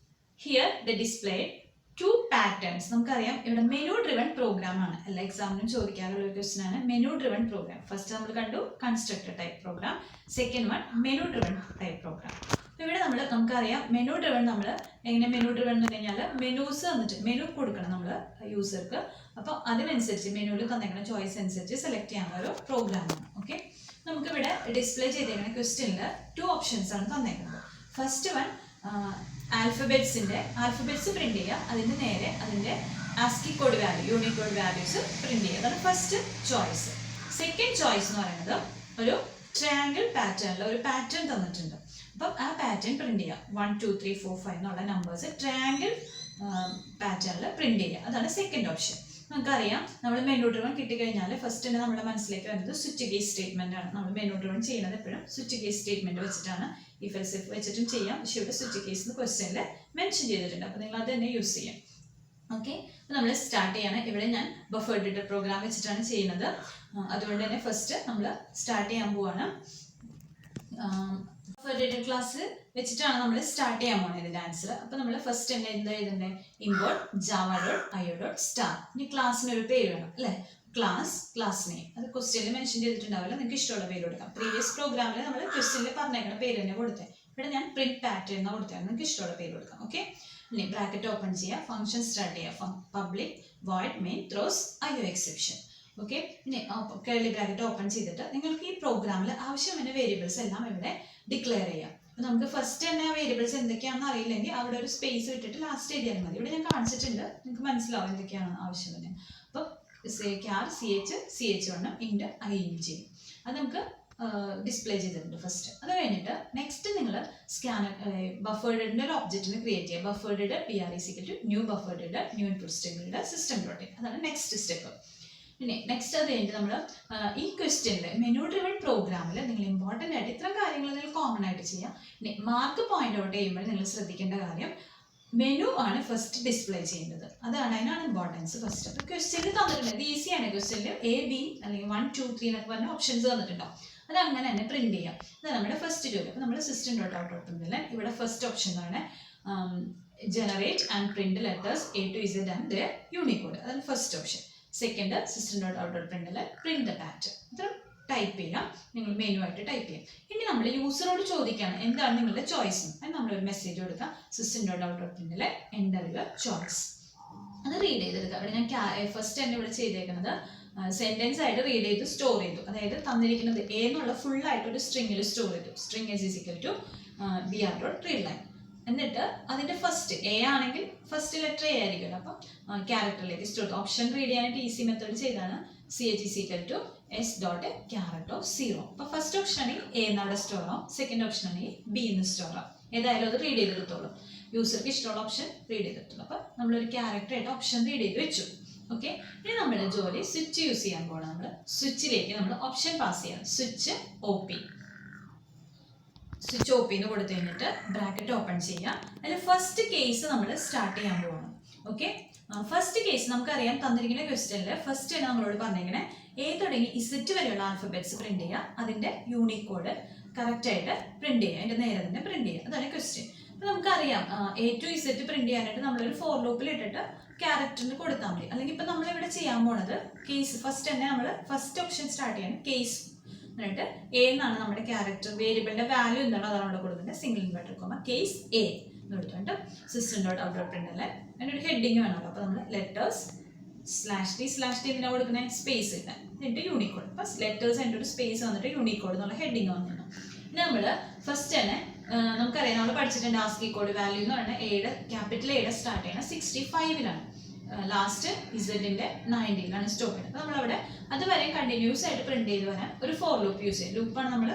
Here they display 2 patterns. നമുക്കറിയാം ഇവിടെ menu driven programme ആണ്. എല്ലാ എക്സാമിനും ചോദിക്കാറുള്ള ഒരു question ആണ് menu driven programme. First നമ്മൾ കണ്ടു constructor type program, second one menu driven type program. അപ്പോൾ ഇവിടെ നമുക്കറിയാം മെനു ഡ്രിവൺ, നമ്മൾ എങ്ങനെ മെനു ഡ്രിവൺ എന്ന് കഴിഞ്ഞാൽ മെനൂസ് തന്നിട്ട് മെനു കൊടുക്കണം നമ്മൾ യൂസർക്ക്. അപ്പോൾ അതിനനുസരിച്ച് മെനുവിൽ തന്നേക്കുന്ന ചോയ്സ് അനുസരിച്ച് സെലക്ട് ചെയ്യാനുള്ള ഒരു പ്രോഗ്രാമാണ്. ഓക്കെ, നമുക്കിവിടെ ഡിസ്പ്ലേ ചെയ്തേക്കുന്ന ക്വസ്റ്റ്യനിൽ 2 ഓപ്ഷൻസ് ആണ് തന്നേക്കുന്നത്. ഫസ്റ്റ് വൺ ആൽഫബറ്റ്സ് പ്രിന്റ് ചെയ്യുക, അതിൻ്റെ നേരെ അതിൻ്റെ ASCII code value, Unicode values print ചെയ്യുക. അതാണ് ഫസ്റ്റ് ചോയ്സ്. സെക്കൻഡ് ചോയ്സ് എന്ന് പറയുന്നത് ഒരു ട്രയാങ്കിൾ പാറ്റേണിൽ ഒരു പാറ്റേൺ തന്നിട്ടുണ്ട്. അപ്പം ആ പാറ്റേൺ പ്രിന്റ് ചെയ്യുക. 1, 2, 3, 4, 5 എന്നുള്ള നമ്പേഴ്സ് ട്രയാങ്കിൾ പാറ്റേണിൽ പ്രിന്റ് ചെയ്യുക. അതാണ് സെക്കൻഡ് ഓപ്ഷൻ. നമുക്കറിയാം നമ്മൾ മെനു ഡ്രിവൺ കിട്ടിക്കഴിഞ്ഞാൽ ഫസ്റ്റ് തന്നെ നമ്മുടെ മനസ്സിലേക്ക് വരുന്നത് സ്വിച്ച് കേസ് സ്റ്റേറ്റ്മെന്റ് ആണ്. നമ്മൾ മെനു ഡ്രിവൺ ചെയ്യുന്നത് എപ്പോഴും സ്വിച്ച് കേസ് സ്റ്റേറ്റ്മെന്റ് വെച്ചിട്ടാണ്. ഇഫ് എൽസ് ഇഫ് വെച്ചിട്ടും ചെയ്യാം, പക്ഷേ ഇവിടെ സ്വിച്ച് കേസ് എന്ന് ക്വസ്റ്റ്യനിൽ മെൻഷൻ ചെയ്തിട്ടുണ്ട്. അപ്പോൾ നിങ്ങൾ അത് തന്നെ യൂസ് ചെയ്യാം. ഓക്കെ, അപ്പോൾ നമ്മൾ സ്റ്റാർട്ട് ചെയ്യാണ്. ഇവിടെ ഞാൻ ബഫർ എഡിറ്റർ പ്രോഗ്രാം വെച്ചിട്ടാണ് ചെയ്യുന്നത്. അതുകൊണ്ട് തന്നെ ഫസ്റ്റ് നമ്മൾ സ്റ്റാർട്ട് ചെയ്യാൻ പോവാണ്. ബഫർ എഡിറ്റർ ക്ലാസ് വെച്ചിട്ടാണ് നമ്മൾ സ്റ്റാർട്ട് ചെയ്യാൻ പോകുന്നത് ഇതിൻ്റെ ആൻസർ. അപ്പോൾ നമ്മൾ ഫസ്റ്റ് തന്നെ എന്താ എഴുതണ്ടേ? Import java.io.star. ഇനി ക്ലാസ്സിന് ഒരു പേര് വേണം അല്ലേ? ക്ലാസ് നെയിം, അത് ക്വസ്റ്റ്യനിൽ മെൻഷൻ ചെയ്തിട്ടുണ്ടാവില്ല, നിങ്ങൾക്ക് ഇഷ്ടമുള്ള പേര് കൊടുക്കാം. പ്രീവിയസ് പ്രോഗ്രാമിൽ നമ്മൾ ക്വസ്റ്റ്യനിൽ പറഞ്ഞേക്കുന്ന പേര് തന്നെ കൊടുത്തേ. ഇവിടെ ഞാൻ പ്രിന്റ് പാറ്റേൺ എന്ന് കൊടുത്തേ, നിങ്ങൾക്ക് ഇഷ്ടമുള്ള പേര് കൊടുക്കാം. ഓക്കെ, ഇനി ബ്രാക്കറ്റ് ഓപ്പൺ ചെയ്യുക, ഫംഗ്ഷൻ സ്റ്റാർട്ട് ചെയ്യുക, public void main throws IO exception. Okay, ഇനി കേർലി ബ്രാക്കറ്റ് ഓപ്പൺ ചെയ്തിട്ട് നിങ്ങൾക്ക് ഈ പ്രോഗ്രാമിൽ ആവശ്യമായ വേരിയബിൾസ് എല്ലാം ഇവിടെ ഡിക്ലെയർ ചെയ്യാം. അപ്പോൾ നമുക്ക് ഫസ്റ്റ് തന്നെ വേരിയബിൾസ് എന്തൊക്കെയാണെന്ന് അറിയില്ലെങ്കിൽ അവിടെ ഒരു സ്പേസ് ഇട്ടിട്ട് ലാസ്റ്റ് എഴുതിയാൽ മതി. ഇവിടെ ഞാൻ കാണിച്ചിട്ടുണ്ട്, നിങ്ങൾക്ക് മനസ്സിലാവും എന്തൊക്കെയാണ് ആവശ്യം. അപ്പോൾ CH1 ഇൻഡ് ING അത് നമുക്ക് ഡിസ്പ്ലേ ചെയ്തിട്ടുണ്ട് ഫസ്റ്റ്. അത് കഴിഞ്ഞിട്ട് നെക്സ്റ്റ് നിങ്ങൾ ബഫേർഡിൻ്റെ ഒരു ഒബ്ജക്റ്റിന് ക്രിയേറ്റ് ചെയ്യുക. Buffered new buffered new input സ്റ്റേബിളിൻ്റെ സിസ്റ്റം ഡോട്ട്. അതാണ് നെക്സ്റ്റ് സ്റ്റെപ്പ്. പിന്നെ നെക്സ്റ്റ് അത് കഴിഞ്ഞിട്ട് നമ്മൾ ഈ ക്വസ്റ്റ്യനിൽ മെനു ഡ്രിവൺ പ്രോഗ്രാമിൽ നിങ്ങൾ ഇമ്പോർട്ടൻ്റ് ആയിട്ട് ഇത്തരം കാര്യങ്ങൾ നിങ്ങൾ കോമൺ ആയിട്ട് ചെയ്യാം. ഇനി മാർക്ക് പോയിന്റ് ഔട്ട് ചെയ്യുമ്പോൾ നിങ്ങൾ ശ്രദ്ധിക്കേണ്ട കാര്യം മെനു ആണ് ഫസ്റ്റ് ഡിസ്പ്ലേ ചെയ്യേണ്ടത്. അതിനാണ് ഇമ്പോർട്ടൻസ് ഫസ്റ്റ്. അപ്പോൾ ക്വസ്റ്റ്യനിൽ തന്നിട്ടുണ്ട്, ഇത് ഈസിയാണ്. ക്വസ്റ്റ്യനിൽ A, B അല്ലെങ്കിൽ 1, 2, 3 എന്നൊക്കെ പറഞ്ഞ ഓപ്ഷൻസ് തന്നിട്ടുണ്ടോ, അത് അങ്ങനെ തന്നെ പ്രിന്റ് ചെയ്യാം. അതാണ് നമ്മുടെ ഫസ്റ്റ് ജോലി. അപ്പോൾ നമ്മൾ സിസ്റ്റം ഡോട്ട് ഔട്ട് പ്രിന്റ് ഇവിടെ ഫസ്റ്റ് ഓപ്ഷൻ ആണ് generate and print letters A to Z and their unicode. അതാണ് first option. Second system dot out പ്രിന്റിൽ പ്രിന്റ് ദ പാറ്റേൺ. ഇത് ടൈപ്പ് ചെയ്യാം, നിങ്ങൾ മെനു ആയിട്ട് ടൈപ്പ് ചെയ്യാം. ഇനി നമ്മൾ യൂസറോട് ചോദിക്കുകയാണ് എന്താണ് നിങ്ങളുടെ ചോയ്സ്. അതിന് നമ്മളൊരു മെസ്സേജ് കൊടുക്കാം, സിസ്റ്റം ഡോട്ട് ഔട്ട് പ്രിന്റിൽ എൻ്റർ യുവർ ചോയ്സ്. അത് റീഡ് ചെയ്തെടുക്കുക. അവിടെ ഞാൻ ഫസ്റ്റ് തന്നെ ഇവിടെ ചെയ്തേക്കുന്നത് സെന്റൻസ് ആയിട്ട് റീഡ് ചെയ്ത് സ്റ്റോർ ചെയ്തു. അതായത് തന്നിരിക്കുന്നത് A എന്നുള്ള ഫുൾ ആയിട്ട് ഒരു സ്ട്രിങ്ങിൽ സ്റ്റോർ ചെയ്തു. String is equal to br.readline. എന്നിട്ട് അതിന്റെ ഫസ്റ്റ് എ ആണെങ്കിൽ ഫസ്റ്റ് ലെറ്റർ എ ആയിരിക്കുമല്ലോ, അപ്പം ക്യാരക്ടറിലേക്ക് സ്റ്റോർ. ഓപ്ഷൻ റീഡ് ചെയ്യാനായിട്ട് ഈസി മെത്തേഡ് ചെയ്താണ് CH is equal to S dot caret of 0. അപ്പോൾ ഫസ്റ്റ് ഓപ്ഷൻ ആണെങ്കിൽ എ എന്ന് അവിടെ സ്റ്റോർ ആവും, സെക്കൻഡ് ഓപ്ഷൻ ആണെങ്കിൽ ബി എന്ന് സ്റ്റോർ ആവും. ഏതായാലും അത് റീഡ് ചെയ്തെടുത്തോളൂ, യൂസർക്ക് ഇഷ്ടമുള്ള ഓപ്ഷൻ റീഡ് ചെയ്തെടുത്തോളൂ. അപ്പോൾ നമ്മളൊരു ക്യാരക്ടറായിട്ട് ഓപ്ഷൻ റീഡ് ചെയ്ത് വെച്ചു. ഓക്കെ, ഇനി നമ്മുടെ ജോലി സ്വിച്ച് യൂസ് ചെയ്യാൻ പോകണം. നമ്മൾ സ്വിച്ചിലേക്ക് നമ്മൾ ഓപ്ഷൻ പാസ് ചെയ്യണം. സ്വിച്ച് OP, സ്വിച്ച് OP എന്ന് കൊടുത്തു കഴിഞ്ഞിട്ട് ബ്രാക്കറ്റ് ഓപ്പൺ ചെയ്യാം. അതിൽ ഫസ്റ്റ് കേസ് നമ്മൾ സ്റ്റാർട്ട് ചെയ്യാൻ പോകണം. ഓക്കെ, ഫസ്റ്റ് കേസ് നമുക്കറിയാം, തന്നിരിക്കുന്ന ക്വസ്റ്റ്യനിൽ ഫസ്റ്റ് തന്നെ നമ്മളോട് പറഞ്ഞിരിക്കണേ എ തുടങ്ങി ഇസെറ്റ് വരെയുള്ള ആൽഫബറ്റ്സ് പ്രിന്റ് ചെയ്യുക, അതിന്റെ യൂണിക് കോഡ് കറക്റ്റ് ആയിട്ട് പ്രിന്റ് ചെയ്യുക, അതിന്റെ നേരെ തന്നെ പ്രിന്റ് ചെയ്യുക. അതാണ് ക്വസ്റ്റ്യൻ. അപ്പൊ നമുക്കറിയാം A to Z പ്രിന്റ് ചെയ്യാനായിട്ട് നമ്മളൊരു ഫോർ ലൂപ്പിൽ ഇട്ടിട്ട് ക്യാരക്ടറിന് കൊടുത്താൽ മതി. അല്ലെങ്കിൽ ഇപ്പൊ നമ്മളിവിടെ ചെയ്യാൻ പോണത് കേസ് ഫസ്റ്റ് തന്നെ നമ്മൾ ഫസ്റ്റ് ഓപ്ഷൻ സ്റ്റാർട്ട് ചെയ്യണം. കേസ് എന്നിട്ട് എ എന്നാണ് നമ്മുടെ ക്യാരക്ടർ വേരിയബിളിന്റെ വാല്യൂ എന്താണ് അതാണ് അവിടെ കൊടുക്കുന്നത്. Single inverted comma case A എന്ന് കൊടുത്തിട്ട് system dot out dot print അല്ലേ, അതിൻ്റെ ഒരു ഹെഡിങ് വേണമല്ലോ. അപ്പോൾ നമ്മൾ ലെറ്റേഴ്സ് /t എന്തിനാ കൊടുക്കുന്നത്, സ്പേസ് ഇട്ടാൽ എന്നിട്ട് യൂണിക്കോഡ്. അപ്പം ലെറ്റേഴ്സ് അതിൻ്റെ ഒരു സ്പേസ് വന്നിട്ട് യൂണിക്കോഡ് എന്നുള്ള ഹെഡിങ് വന്നിട്ടുണ്ട്. ഇനി നമ്മൾ ഫസ്റ്റ് തന്നെ നമുക്കറിയാം, നമ്മൾ പഠിച്ചിട്ടുണ്ട് ആസ്കി കോഡ് വാല്യൂ എന്ന് പറയുന്നത് എയുടെ ക്യാപിറ്റൽ എയുടെ സ്റ്റാർട്ട് ചെയ്യുന്നത് 65-ലാണ്, ലാസ്റ്റ് ഇസഡിന്റെ 90-ലാണ് സ്റ്റോപ്പ് ചെയ്യുന്നത്. അപ്പോൾ നമ്മളവിടെ അതുവരെ കണ്ടിന്യൂസ് ആയിട്ട് പ്രിന്റ് ചെയ്ത് വരാൻ ഒരു ഫോർ ലൂപ്പ് യൂസ് ചെയ്യും. ലൂപ്പാണ് നമ്മൾ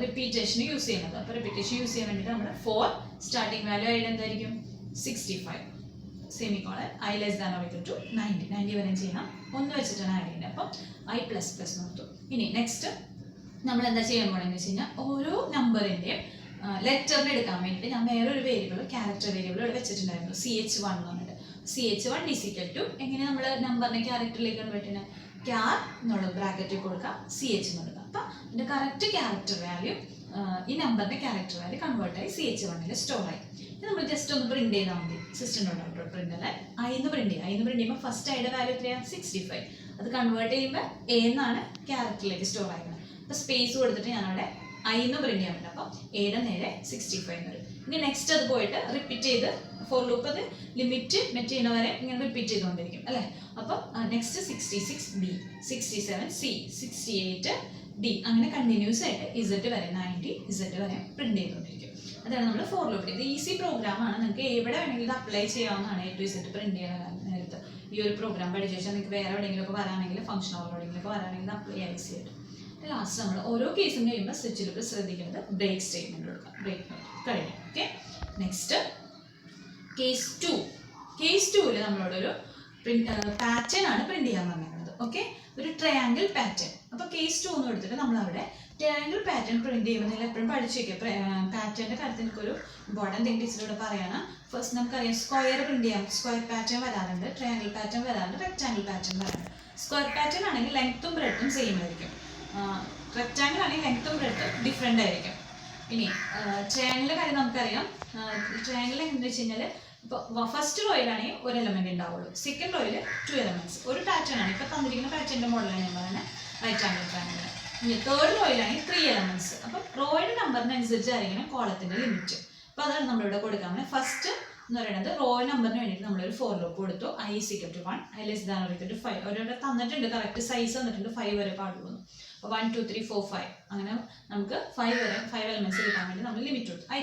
റിപ്പീറ്റേഷന് യൂസ് ചെയ്യുന്നത്. അപ്പോൾ റിപ്പീറ്റേഷൻ യൂസ് ചെയ്യാൻ വേണ്ടിയിട്ട് നമ്മൾ 4 സ്റ്റാർട്ടിംഗ് വാല്യൂ ആയിട്ട് എന്തായിരിക്കും 65 semicolon I less than or equal to 90 വരെ ചെയ്യണം. ഒന്ന് വെച്ചിട്ടാണ് ആഡ് ചെയ്യുന്നത്. അപ്പം I++ നോർത്തു. ഇനി നെക്സ്റ്റ് നമ്മൾ എന്താ ചെയ്യാൻ പോകണമെന്ന് വെച്ച് കഴിഞ്ഞാൽ ഓരോ നമ്പറിൻ്റെയും ലെറ്ററിന് എടുക്കാൻ വേണ്ടിയിട്ട് ഞാൻ വേറൊരു വേരിയബിൾ ക്യാരക്ടർ വേരിയബിൾ ഇവിടെ വെച്ചിട്ടുണ്ടായിരുന്നു, CH1 എന്ന് പറഞ്ഞിട്ട്. CH1 is equal to എങ്ങനെ നമ്മൾ നമ്പറിനെ ക്യാരക്ടറിലേക്ക് കൺവേർട്ട് ചെയ്യുന്നത്, ക്യാർ എന്നുള്ള ബ്രാക്കറ്റിൽ കൊടുക്കാം, CH എന്ന് കൊടുക്കാം. അപ്പം ഇതിൻ്റെ കറക്റ്റ് ക്യാരക്ടർ വാല്യൂ ഈ നമ്പറിന്റെ ക്യാരക്ടർ വാല്യൂ കൺവേർട്ടായി CH1 സ്റ്റോർ ആയി. ഇത് നമ്മൾ ജസ്റ്റ് ഒന്ന് പ്രിന്റ് ചെയ്താൽ മതി. സിസ്റ്റം ഡോട്ട് ഔട്ട് പ്രിന്റ് അല്ലെ I എന്ന് പ്രിന്റ് ചെയ്യുക. I എന്ന് പ്രിന്റ് ചെയ്യുമ്പോൾ ഫസ്റ്റ് ഐയുടെ വാല്യൂ എത്രയാണ് 65. അത് കൺവേർട്ട് ചെയ്യുമ്പോൾ A എന്നാണ് ക്യാരക്ടറിലേക്ക് സ്റ്റോർ ആയിരുന്നത്. അപ്പോൾ സ്പേസ് കൊടുത്തിട്ട് ഞാനവിടെ I എന്ന് പ്രിന്റ് ചെയ്യാൻ പറ്റും. അപ്പോൾ Aയുടെ നേരെ 65 എന്ന് വരും. ഇനി നെക്സ്റ്റ് അത് പോയിട്ട് റിപ്പീറ്റ് ചെയ്ത് ഫോർ ലൂപ്പ് അത് ലിമിറ്റ് മെറ്റ് ചെയ്യുന്നവരെ ഇങ്ങനെ റിപ്പീറ്റ് ചെയ്തുകൊണ്ടിരിക്കും അല്ലേ. അപ്പം നെക്സ്റ്റ് 66B, 67C, 68D അങ്ങനെ കണ്ടിന്യൂസ് ആയിട്ട് Z വരെ 90 Z വരെ പ്രിന്റ് ചെയ്തുകൊണ്ടിരിക്കും. അതാണ് നമ്മൾ ഫോർ ലൂപ്പ്. ഇത് ഈസി പ്രോഗ്രാം ആണ്, നിങ്ങൾക്ക് എവിടെ വേണമെങ്കിലും ഇത് അപ്ലൈ ചെയ്യാവുന്നതാണ്. A to Z പ്രിന്റ് ചെയ്യുന്ന നേരത്ത് ഈ ഒരു പ്രോഗ്രാം പഠിച്ച ശേഷം നിങ്ങൾക്ക് വേറെ എവിടെയെങ്കിലും ഒക്കെ വരാണെങ്കിൽ ഫംഗ്ഷൻ ഓവർലോഡിങ്ങിലൊക്കെ വരാണെങ്കിൽ അപ്ലൈ ചെയ്യാൻ ഈസി ആയിട്ട്. ലാസ്റ്റ് നമ്മൾ ഓരോ കേസും കഴിയുമ്പോൾ സ്വിച്ചിലൊക്കെ ശ്രദ്ധിക്കുന്നത് ബ്രേക്ക് സ്റ്റേറ്റ്മെന്റ് കൊടുക്കാം. ബ്രേക്ക് കഴിഞ്ഞു. Okay, next case 2. കേസ് 2-ൽ നമ്മളോടൊരു പാറ്റേൺ ആണ് പ്രിന്റ് ചെയ്യാൻ പറഞ്ഞിരിക്കുന്നത്. ഓക്കെ, ഒരു ട്രയാങ്കിൾ പാറ്റേൺ. അപ്പോൾ കേസ് 2 എന്ന് എടുത്തിട്ട് നമ്മളവിടെ ട്രയാങ്കിൾ പാറ്റേൺ പ്രിന്റ് ചെയ്യുമ്പോൾ നിങ്ങൾ എപ്പോഴും പഠിച്ചു വയ്ക്കുക. പാറ്റേണിന്റെ കാര്യത്തിൽ എനിക്കൊരു ഇമ്പോർട്ടൻറ്റ് തിങ് ടീച്ചറോട് പറയാണ്. ഫസ്റ്റ് നമുക്കറിയാം സ്ക്വയർ പ്രിന്റ് ചെയ്യാം, സ്ക്വയർ പാറ്റേൺ വരാറുണ്ട്, ട്രയാങ്കിൾ പാറ്റേൺ വരാറുണ്ട്, റെക്ടാങ്കിൾ പാറ്റേൺ വരാറുണ്ട്. സ്ക്വയർ പാറ്റേൺ ആണെങ്കിൽ ലെങ്ത്തും ബ്രെഡ്ത്തും സെയിം ആയിരിക്കും. റെക്ടാങ്കിൾ ആണെങ്കിൽ ലെങ്ത്തും ബ്രെഡ്ത്തും ഡിഫറെൻ്റ് ആയിരിക്കും. ഇനി ട്രയാങ്കിളിൻ്റെ കാര്യം നമുക്കറിയാം. ട്രയാങ്കിൾ എന്താണെന്ന് വെച്ച് കഴിഞ്ഞാൽ ഇപ്പോൾ ഫസ്റ്റ് റോയിലാണെങ്കിൽ ഒരു എലമെന്റ് ഉണ്ടാവുള്ളൂ, സെക്കൻഡ് റോയിൽ 2 എലമെന്റ്സ്. ഒരു പാറ്റേൺ ആണ് ഇപ്പോൾ തന്നിരിക്കുന്ന പാറ്റേണിന്റെ മോഡലാണ് ഞാൻ പറയുന്നത് റൈറ്റ് ആംഗിൾ ട്രയാങ്കിൾ. ഇനി തേർഡ് റോയിലാണെങ്കിൽ 3 എലമെന്റ്സ്. അപ്പം റോയുടെ നമ്പറിനനുസരിച്ചായിരിക്കണം കോളത്തിന്റെ ലിമിറ്റ്. അപ്പോൾ അതാണ് നമ്മളിവിടെ കൊടുക്കാൻ. ഫസ്റ്റ് എന്ന് പറയുന്നത് റോ നമ്പറിന് വേണ്ടിയിട്ട് നമ്മളൊരു ഫോർ ലൂപ്പ് കൊടുത്തു. I is equal to 1, I less than or equal to 5. ഓരോടെ തന്നിട്ടുണ്ട്, കറക്റ്റ് സൈസ് തന്നിട്ടുണ്ട്, 5 വരെ പാടുള്ളൂ. അപ്പോൾ 1 2 3 4 5 അങ്ങനെ നമുക്ക് 5 വരെ 5 എലമെന്റ്സ് കിട്ടാൻ വേണ്ടി നമ്മൾ ലിമിറ്റ് കൊടുത്തു I++.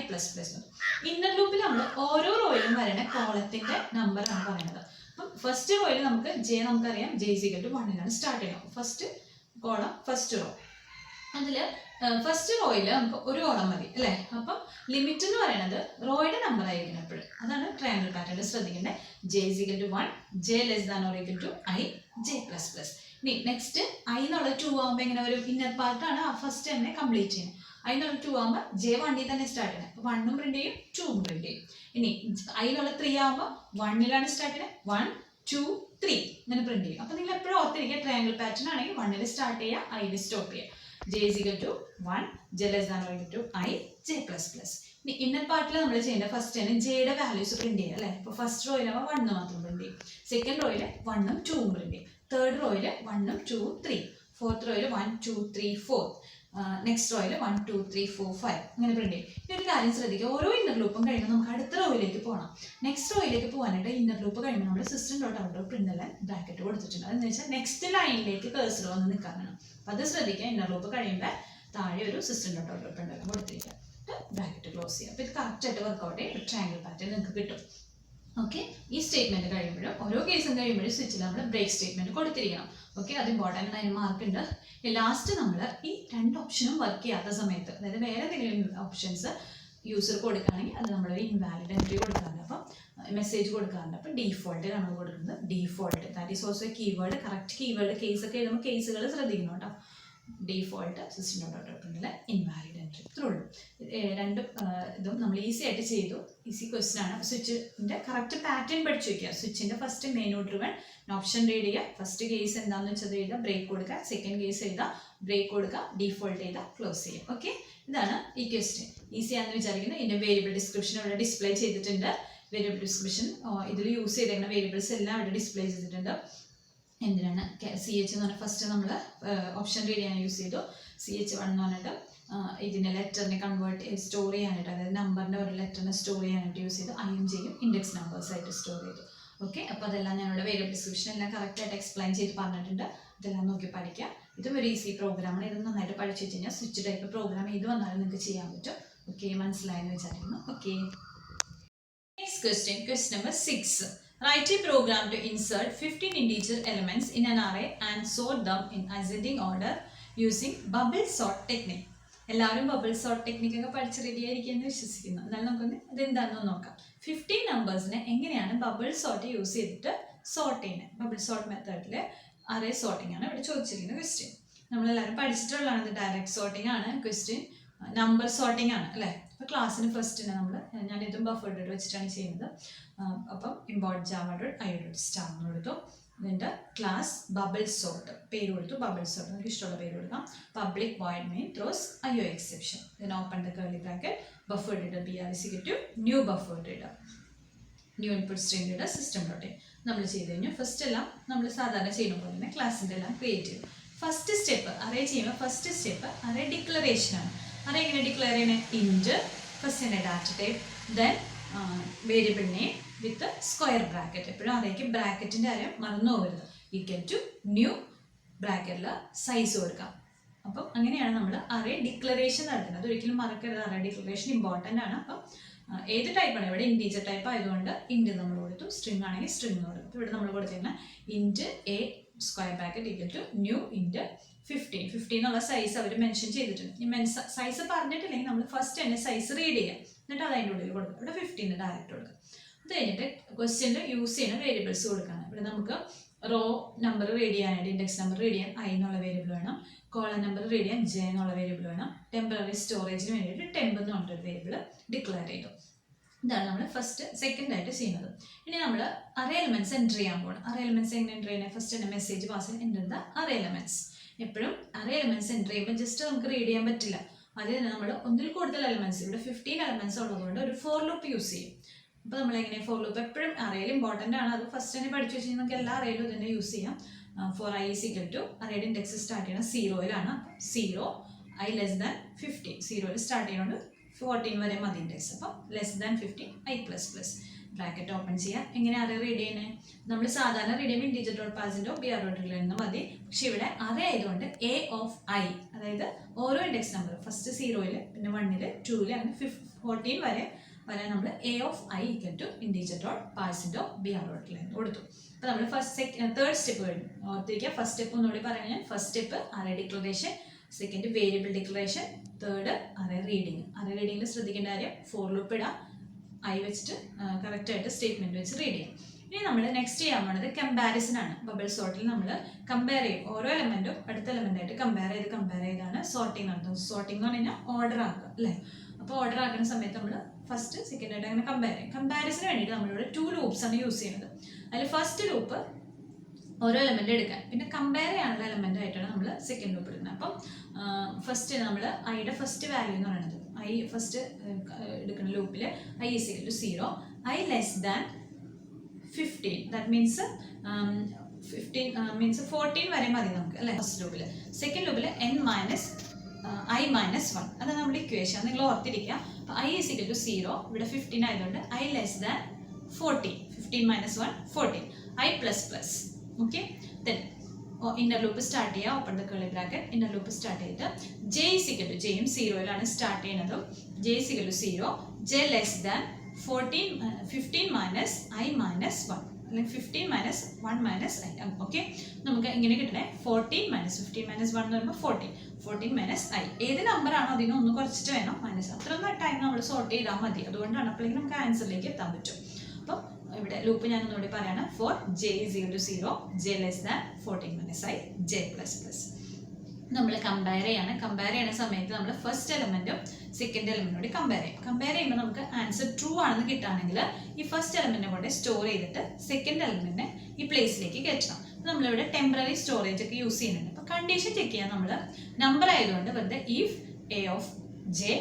ഇന്നർ ലൂപ്പിൽ നമ്മൾ ഓരോ റോയിലും വരുന്ന കോളത്തിന്റെ നമ്പറാണ് പറയുന്നത്. അപ്പം ഫസ്റ്റ് റോയിൽ നമുക്ക് നമുക്കറിയാം J is equal to 1 start ചെയ്യണം. ഫസ്റ്റ് കോളം ഫസ്റ്റ് റോ, അതിൽ ഫസ്റ്റ് റോയിൽ നമുക്ക് ഒരു കോളം മതി അല്ലേ. അപ്പം ലിമിറ്റ് എന്ന് പറയുന്നത് റോയുടെ നമ്പർ ആയിരിക്കണം എപ്പോഴും. അതാണ് ട്രയാങ്കിൾ പാറ്റേണിൽ ശ്രദ്ധിക്കേണ്ടത്. J is equal to 1, J less than or equal to I, J++. ഇനി നെക്സ്റ്റ് I എന്നുള്ളത് 2 ആകുമ്പോൾ എങ്ങനെ വരും, ഇന്നർ പാർട്ടാണ് ഫസ്റ്റ് തന്നെ കംപ്ലീറ്റ് ചെയ്യുന്നത്. I എന്നുള്ളത് 2 ആകുമ്പോൾ J 1 തന്നെ സ്റ്റാർട്ട് ചെയ്യുന്നത്. അപ്പോൾ 1 പ്രിന്റ് ചെയ്യും 2 പ്രിന്റ് ചെയ്യും. ഇനി I എന്നുള്ളത് 3 ആകുമ്പോൾ 1 സ്റ്റാർട്ട് ചെയ്യുന്നത്, 1 2 3 ഇങ്ങനെ പ്രിന്റ് ചെയ്യും. അപ്പോൾ നിങ്ങൾ എപ്പോഴും ഓർത്തിരിക്കുക ട്രയാങ്കിൾ പാറ്റേൺ ആണെങ്കിൽ 1 സ്റ്റാർട്ട് ചെയ്യുക, I സ്റ്റോപ്പ് ചെയ്യുക. J is equal to 1, J less than or equal to I, J++. ഇനി ഇന്നർ പാർട്ടിൽ നമ്മൾ ചെയ്യേണ്ട ഫസ്റ്റ് തന്നെ Jയുടെ വാല്യൂസ് പ്രിന്റ് ചെയ്യുക അല്ലേ. ഇപ്പോൾ ഫസ്റ്റ് റോയിലാകുമ്പോൾ 1 മാത്രം പ്രിന്റ് ചെയ്യും, സെക്കൻഡ് റോയിൽ 1 2 പ്രിന്റ് ചെയ്യും, തേർഡ് റോയിൽ 1 2 3, ഫോർത്ത് റോയിൽ 1 2 3 4, നെക്സ്റ്റ് റോയിൽ 1 2 3 4 5 അങ്ങനെ പ്രിന്റ് ചെയ്യും. ഈ ഒരു കാര്യം ശ്രദ്ധിക്കുക, ഓരോ ഇന്നർ ലൂപ്പും കഴിയുമ്പോൾ നമുക്ക് അടുത്ത റോയിലേക്ക് പോകണം. നെക്സ്റ്റ് റോയിലേക്ക് പോകാനായിട്ട് ഇന്നർ ലൂപ്പ് കഴിയുമ്പോൾ നമ്മൾ സിസ്റ്റം ഡോട്ട് ഔട്ട് പ്രിന്റ് എല്ലാം ബ്രാക്കറ്റ് കൊടുത്തിട്ടുണ്ട്. അതെന്ന് വെച്ചാൽ നെക്സ്റ്റ് ലൈനിലേക്ക് കേഴ്സർ വന്ന് നിൽക്കാനാണ്. അപ്പോൾ അത് ശ്രദ്ധിക്കുക. ഇന്നർ ലൂപ്പ് കഴിയുമ്പോൾ താഴെ ഒരു സിസ്റ്റം ഡോട്ട് ഔട്ട് പ്രിന്റ് എല്ലാം കൊടുത്തിരിക്കുക, ബ്രാക്കറ്റ് ക്ലോസ്. ക്ലോസ് ചെയ്യുക. അപ്പോൾ ഇത് കറക്റ്റായിട്ട് വർക്കൗട്ട് ചെയ്യും, ട്രയാങ്കിൾ പാറ്റേൺ നിങ്ങൾക്ക് കിട്ടും. ഓക്കെ, ഈ സ്റ്റേറ്റ്മെന്റ് കഴിയുമ്പോഴും ഓരോ കേസും കഴിയുമ്പോഴും സ്വിച്ചിൽ നമ്മൾ ബ്രേക്ക് സ്റ്റേറ്റ്മെന്റ് കൊടുത്തിരിക്കണം. ഓക്കെ, അത് ഇമ്പോർട്ടൻ്റ്, അതിന് മാർക്ക് ഉണ്ട്. ലാസ്റ്റ് നമ്മൾ ഈ രണ്ട് ഓപ്ഷനും വർക്ക് ചെയ്യാത്ത സമയത്ത്, അതായത് വേറെ എന്തെങ്കിലും ഓപ്ഷൻസ് യൂസർ കൊടുക്കുകയാണെങ്കിൽ അത് നമ്മൾ ഇൻവാലിഡ് എൻട്രി കൊടുക്കാറുണ്ട്, അപ്പം മെസ്സേജ് കൊടുക്കാറുണ്ട്. അപ്പോൾ ഡീഫോൾട്ട് ആണ് കൊടുക്കുന്നത്. Default that is also keyword, correct keyword. കേസൊക്കെ എഴുതുമ്പോൾ കേസുകൾ ശ്രദ്ധിക്കണം കേട്ടോ. ഡീഫോൾട്ട് system.out.println ഇൻവാലിഡ് എൻട്രി, ഇത്രേ ഉള്ളൂ. രണ്ടും ഇതും നമ്മൾ ഈസി ആയിട്ട് ചെയ്തു. ഈസി ക്വസ്റ്റൻ ആണ്. സ്വിച്ചിൻ്റെ കറക്റ്റ് പാറ്റേൺ പഠിച്ചു വയ്ക്കുക. സ്വിച്ചിൻ്റെ first menu driven, option read ചെയ്യുക. ഫസ്റ്റ് കേസ് എന്താണെന്ന് വെച്ചത് എഴുതുക, ബ്രേക്ക് കൊടുക്കുക. സെക്കൻഡ് കേസ് എഴുതുക, ബ്രേക്ക് കൊടുക്കുക, ഡീഫോൾട്ട് ചെയ്താൽ ക്ലോസ് ചെയ്യുക. ഓക്കെ, ഇതാണ് ഈ ക്വസ്റ്റ്യൻ. ഈസി ആണെന്ന് വിചാരിക്കുന്നത്. ഇതിൻ്റെ വേരിയബിൾ ഡിസ്ക്രിപ്ഷൻ ഇവിടെ ഡിസ്പ്ലേ ചെയ്തിട്ടുണ്ട്. വേരിയബിൾ ഡിസ്ക്രിപ്ഷൻ ഇതിൽ യൂസ് ചെയ്തേക്കുന്ന വേരിയബിൾസ് എല്ലാം ഇവിടെ ഡിസ്പ്ലേ ചെയ്തിട്ടുണ്ട്. എന്തിനാണ് CH എന്ന് പറഞ്ഞാൽ ഫസ്റ്റ് നമ്മൾ ഓപ്ഷൻ റീഡ് ചെയ്യാൻ യൂസ് ചെയ്തു. CH1 എന്ന് പറഞ്ഞിട്ട് ഇതിൻ്റെ ലെറ്ററിനെ സ്റ്റോർ ചെയ്യാനായിട്ട്, അതായത് നമ്പറിൻ്റെ ഒരു ലെറ്ററിനെ സ്റ്റോർ ചെയ്യാനായിട്ട് യൂസ് ചെയ്തു. IMGയും ഇൻഡെക്സ് നമ്പേഴ്സായിട്ട് സ്റ്റോർ ചെയ്തു. ഓക്കെ, അപ്പോൾ അതെല്ലാം ഞാനിവിടെ വേരിയബിൾ ഡിസ്ക്രിപ്ഷൻ എല്ലാം കറക്റ്റായിട്ട് എക്സ്പ്ലെയിൻ ചെയ്ത് പറഞ്ഞിട്ടുണ്ട്. ഇതെല്ലാം നോക്കി പഠിക്കുക. ഇതും ഒരു ഈസി പ്രോഗ്രാമാണ്. ഇത് നന്നായിട്ട് പഠിച്ചു വെച്ച് കഴിഞ്ഞാൽ സ്വിച്ച് ടൈപ്പ് പ്രോഗ്രാം ഏത് വന്നാലും നിങ്ങൾക്ക് ചെയ്യാൻ പറ്റും. ഓക്കെ, മനസ്സിലായെന്ന് വിചാരിക്കുന്നു. Okay, next question, question number 6. Write a program to insert 15 integer elements in an array and sort them in ascending order using bubble sort technique. എല്ലാവരും ബബിൾ സോർട്ട് ടെക്നിക്ക് ഒക്കെ പഠിച്ച് റെഡി ആയിരിക്കുമെന്ന് വിശ്വസിക്കുന്നു. എന്നാലും നമുക്കൊന്ന് ഇതെന്താണെന്ന് നോക്കാം. 15 നമ്പേഴ്സിനെ എങ്ങനെയാണ് ബബിൾ സോർട്ട് യൂസ് ചെയ്തിട്ട് സോർട്ട് ചെയ്യുന്നത്? ബബിൾ സോർട്ട് മെത്തേഡിൽ അറേ സോർട്ടിംഗ് ആണ് ഇവിടെ ചോദിച്ചിരിക്കുന്ന ക്വസ്റ്റ്യൻ. നമ്മളെല്ലാവരും പഠിച്ചിട്ടുള്ളതാണ്. ഇത് ഡയറക്റ്റ് സോർട്ടിംഗ് ആണ്. ക്വസ്റ്റ്യൻ നമ്പർ സോർട്ടിംഗ് ആണ് അല്ലേ? അപ്പോൾ ക്ലാസ്സിന് ഫസ്റ്റ് തന്നെ ഞാനിതും ബഫേർഡ് വെച്ചിട്ടാണ് ചെയ്യുന്നത്. അപ്പം ഇമ്പോർട്ട് java.io.star കൊടുത്തു. ഇതിൻ്റെ ക്ലാസ് ബബിൾ സോർട്ട് പേര് കൊടുത്തു. ബബിൾ സോർട്ട് നമുക്ക് ഇഷ്ടമുള്ള പേര് കൊടുക്കാം. Public void main throws IO exception. then open the curly bracket, buffered reader br is equal to new buffered reader, new input string reader system.in. നമ്മൾ ചെയ്ത് കഴിഞ്ഞു. ഫസ്റ്റ് എല്ലാം നമ്മൾ സാധാരണ ചെയ്യുന്ന പോലെ തന്നെ ക്ലാസ്സിൻ്റെ എല്ലാം ക്രിയേറ്റ് ചെയ്തു. ഫസ്റ്റ് സ്റ്റെപ്പ് അറേ ചെയ്യുമ്പോൾ ഫസ്റ്റ് സ്റ്റെപ്പ് അറേ ഡിക്ലറേഷൻ ആണ്. അറേ എങ്ങനെ ഡിക്ലെയർ ചെയ്യുന്നത്? ഇൻറ്റ് ഫസ്റ്റ് തന്നെ data type, then variable name വിത്ത് സ്ക്വയർ ബ്രാക്കറ്റ്. എപ്പോഴും അറേക്ക് ബ്രാക്കറ്റിൻ്റെ കാര്യം മറന്നു പോകരുത്. ഈക്വൽ ടു ന്യൂ ബ്രാക്കറ്റിൽ സൈസ് കൊടുക്കാം. അപ്പം അങ്ങനെയാണ് നമ്മൾ അറേ ഡിക്ലറേഷൻ നടത്തുന്നത്. ഒരിക്കലും മറക്കരുത്. അറേ ഡിക്ലറേഷൻ ഇമ്പോർട്ടൻ്റ് ആണ്. അപ്പം ഏത് ടൈപ്പാണ്? ഇവിടെ ഇൻറ്റീജർ ടൈപ്പ് ആയതുകൊണ്ട് ഇൻറ്റ് നമ്മൾ കൊടുത്തു. സ്ട്രിങ് ആണെങ്കിൽ സ്ട്രിങ് കൊടുത്തു. ഇവിടെ നമ്മൾ കൊടുത്തിരുന്ന int a square bracket equal to new int 15 എന്നുള്ള സൈസ് അവർ മെൻഷൻ ചെയ്തിട്ടുണ്ട്. ഈ സൈസ് പറഞ്ഞിട്ടില്ലെങ്കിൽ നമ്മൾ ഫസ്റ്റ് തന്നെ സൈസ് റീഡ് ചെയ്യാം. എന്നിട്ട് അത് അതിൻ്റെ ഉള്ളിൽ കൊടുക്കുക. ഇവിടെ 15 ഡയറക്റ്റ് കൊടുക്കുക. അത് കഴിഞ്ഞിട്ട് ക്വസ്റ്റ്യൻ്റെ യൂസ് ചെയ്യുന്ന വേരിയബിൾസ് കൊടുക്കണം. ഇവിടെ നമുക്ക് റോ നമ്പർ റീഡ് ചെയ്യാനായിട്ട് ഇൻഡെക്സ് നമ്പർ റീഡ് ചെയ്യാൻ I എന്നുള്ള വേരിയബിൾ വേണം. കോളം നമ്പർ റീഡ് ചെയ്യാൻ J എന്നുള്ള വേരിയബിൾ വേണം. ടെമ്പററി സ്റ്റോറേജിന് വേണ്ടിയിട്ട് ടെമ്പ് എന്ന് പറഞ്ഞിട്ടൊരു വേരിയബിൾ ഡിക്ലെയർ ചെയ്തു. ഇതാണ് നമ്മൾ സെക്കൻഡ് ആയിട്ട് ചെയ്യുന്നത്. ഇനി നമ്മൾ അറേ എലമെന്റ്സ് എൻ്റർ ചെയ്യാൻ പോകണം. അറേ എലമെന്റ്സ് എങ്ങനെ എൻ്റർ ചെയ്യുന്നത്? ഫസ്റ്റ് തന്നെ മെസ്സേജ് പാസ് ചെയ്യാൻ എൻ്റർ ദ അറേ എലമെന്റ്സ്. എപ്പോഴും അറേ എലമെന്റ്സ് എൻ്റർ ചെയ്യുമ്പോൾ ജസ്റ്റ് നമുക്ക് റീഡ് ചെയ്യാൻ പറ്റില്ല. അതിൽ തന്നെ നമ്മൾ ഒന്നിൽ കൂടുതൽ എലമെന്റ്സ്, ഇവിടെ 15 എലമെന്റ്സ് ഉള്ളതുകൊണ്ട് ഒരു ഫോർ ലൂപ്പ് യൂസ് ചെയ്യും. അപ്പോൾ നമ്മൾ എങ്ങനെ ഫോർ ലൂപ്പ് എപ്പോഴും അറേയിൽ ഇമ്പോർട്ടൻ്റ് ആണ്. അത് ഫസ്റ്റ് തന്നെ പഠിച്ചു വെച്ച് നമുക്ക് എല്ലാ അറേയിലും തന്നെ യൂസ് ചെയ്യാം. For I is equal to അറേയുടെ ഇൻഡെക്സ് സ്റ്റാർട്ട് ചെയ്യണം 0-ലാണ്. 0 I less than 15. 0-ൽ സ്റ്റാർട്ട് ചെയ്യുന്നത് 14 വരെ മതി ഇൻഡെക്സ്. അപ്പം less than 15 I++. Bracket open ചെയ്യാം. എങ്ങനെ അറേ റീഡ് ചെയ്യുന്നത്? നമ്മൾ സാധാരണ റീഡ് ചെയ്യുമ്പോൾ integer.parseൻ്റെയോ br.ൽ മതി. പക്ഷെ ഇവിടെ അറേ ആയതുകൊണ്ട് A of I, അതായത് ഓരോ ഇൻഡെക്സ് നമ്പർ ഫസ്റ്റ് 0-ൽ പിന്നെ 1-ൽ 2-ൽ അങ്ങനെ 14 വരെ നമ്മൾ A of I equal to integer.parseൻ്റെയോ br.ൽ കൊടുത്തു. അപ്പോൾ നമ്മൾ തേർഡ് സ്റ്റെപ്പ് കഴിഞ്ഞു. ഓർത്തിരിക്കുക. ഫസ്റ്റ് സ്റ്റെപ്പ് ഒന്നുകൂടി പറയാൻ, first step array declaration, second variable declaration, third array reading. Array റീഡിങ്ങിൽ ശ്രദ്ധിക്കേണ്ട കാര്യം ഫോർ ലൂപ്പ് ഇടാം. I വെച്ചിട്ട് കറക്റ്റായിട്ട് സ്റ്റേറ്റ്മെൻറ്റ് വെച്ച് റീഡ് ചെയ്യാം. ഇനി നമ്മൾ നെക്സ്റ്റ് ചെയ്യാൻ പോകുന്നത് കമ്പാരിസൺ ആണ്. ബബിൾ സോർട്ടിൽ നമ്മൾ കമ്പയർ ചെയ്യും. ഓരോ എലമെൻറ്റും അടുത്ത എലമെൻ്റായിട്ട് കമ്പയർ ചെയ്താണ് സോർട്ടിങ് നടത്തുന്നത്. സോർട്ടിംഗ് എന്ന് പറഞ്ഞു കഴിഞ്ഞാൽ ഓർഡർ ആക്കുക അല്ലേ? അപ്പോൾ ഓർഡർ ആക്കുന്ന സമയത്ത് നമ്മൾ ഫസ്റ്റ് സെക്കൻഡ് ആയിട്ട് അങ്ങനെ കമ്പയർ ചെയ്യും. കമ്പാരിസന് വേണ്ടിയിട്ട് നമ്മളിവിടെ 2 ലൂപ്സ് ആണ് യൂസ് ചെയ്യുന്നത്. അതിൽ ഫസ്റ്റ് ലൂപ്പ് ഓരോ എലമെൻ്റ് എടുക്കാൻ, പിന്നെ കമ്പയർ ചെയ്യാനുള്ള എലമെൻ്റ് ആയിട്ടാണ് നമ്മൾ സെക്കൻഡ് ലൂപ്പ് എടുക്കുന്നത്. അപ്പം ഫസ്റ്റ് നമ്മൾ ഐയുടെ ഫസ്റ്റ് വാല്യൂ എന്ന് പറയുന്നത് I ഫസ്റ്റ് എടുക്കുന്ന ലൂപ്പിൽ I is equal to 0, I less than 15. That means 14 വരെ മതി നമുക്ക് അല്ലേ ഫസ്റ്റ് ലൂപ്പിൽ. സെക്കൻഡ് ലൂപ്പിൽ I minus 1. അതാണ് നമ്മുടെ ഇക്വേഷൻ. നിങ്ങൾ ഓർത്തിരിക്കുക. അപ്പോൾ I is equal to 0, ഇവിടെ 15 ആയതുകൊണ്ട് I less than 14. 15 minus 1 14. I++. Okay. Then inner loop start ചെയ്യുക, open the curly bracket, inner loop start ചെയ്തിട്ട് ജെ ഈസ് ഇക്വൽ ടു, ജെയും സീറോയിലാണ് സ്റ്റാർട്ട് ചെയ്യുന്നതും, J is equal to 0, J less than 15 minus I minus 1, അല്ലെങ്കിൽ 15 minus 1 minus I. Okay, നമുക്ക് ഇങ്ങനെ കിട്ടണേ 14 minus 15 minus 1 എന്ന് പറയുമ്പോൾ 14 മൈനസ് ഐ. ഏത് നമ്പർ ആണോ അതിനെ ഒന്ന് കുറച്ചിട്ട് വേണം മൈനസ്. അത്രയൊന്നും ടൈം നമ്മൾ സോർട്ട് ചെയ്താൽ മതി. അതുകൊണ്ടാണ് അപ്പോഴേക്കും നമുക്ക് ആൻസറിലേക്ക് എത്താൻ പറ്റും. അപ്പം ഇവിടെ ലൂപ്പ് ഞാൻ ഒന്നുകൂടി പറയാണ്. For j is equal to 0, J less than 14 minus i, j plus plus. നമ്മൾ കമ്പയർ ചെയ്യുന്ന സമയത്ത് നമ്മൾ ഫസ്റ്റ് എലമെന്റും സെക്കൻഡ് എലമെന്റോട് കമ്പയർ ചെയ്യുമ്പോൾ നമുക്ക് ആൻസർ ട്രൂ ആണെന്ന് കിട്ടുകയാണെങ്കിൽ ഈ ഫസ്റ്റ് എലമെന്റിനെ കൊണ്ട് സ്റ്റോർ ചെയ്തിട്ട് സെക്കൻഡ് എലമെന്റിനെ ഈ പ്ലേസിലേക്ക് കയറ്റണം. നമ്മളിവിടെ ടെമ്പററി സ്റ്റോറേജ് ഒക്കെ യൂസ് ചെയ്യുന്നുണ്ട്. അപ്പോൾ കണ്ടീഷൻ ചെക്ക് ചെയ്യാൻ നമ്മൾ നമ്പർ ആയതുകൊണ്ട് വെറുതെ if A of J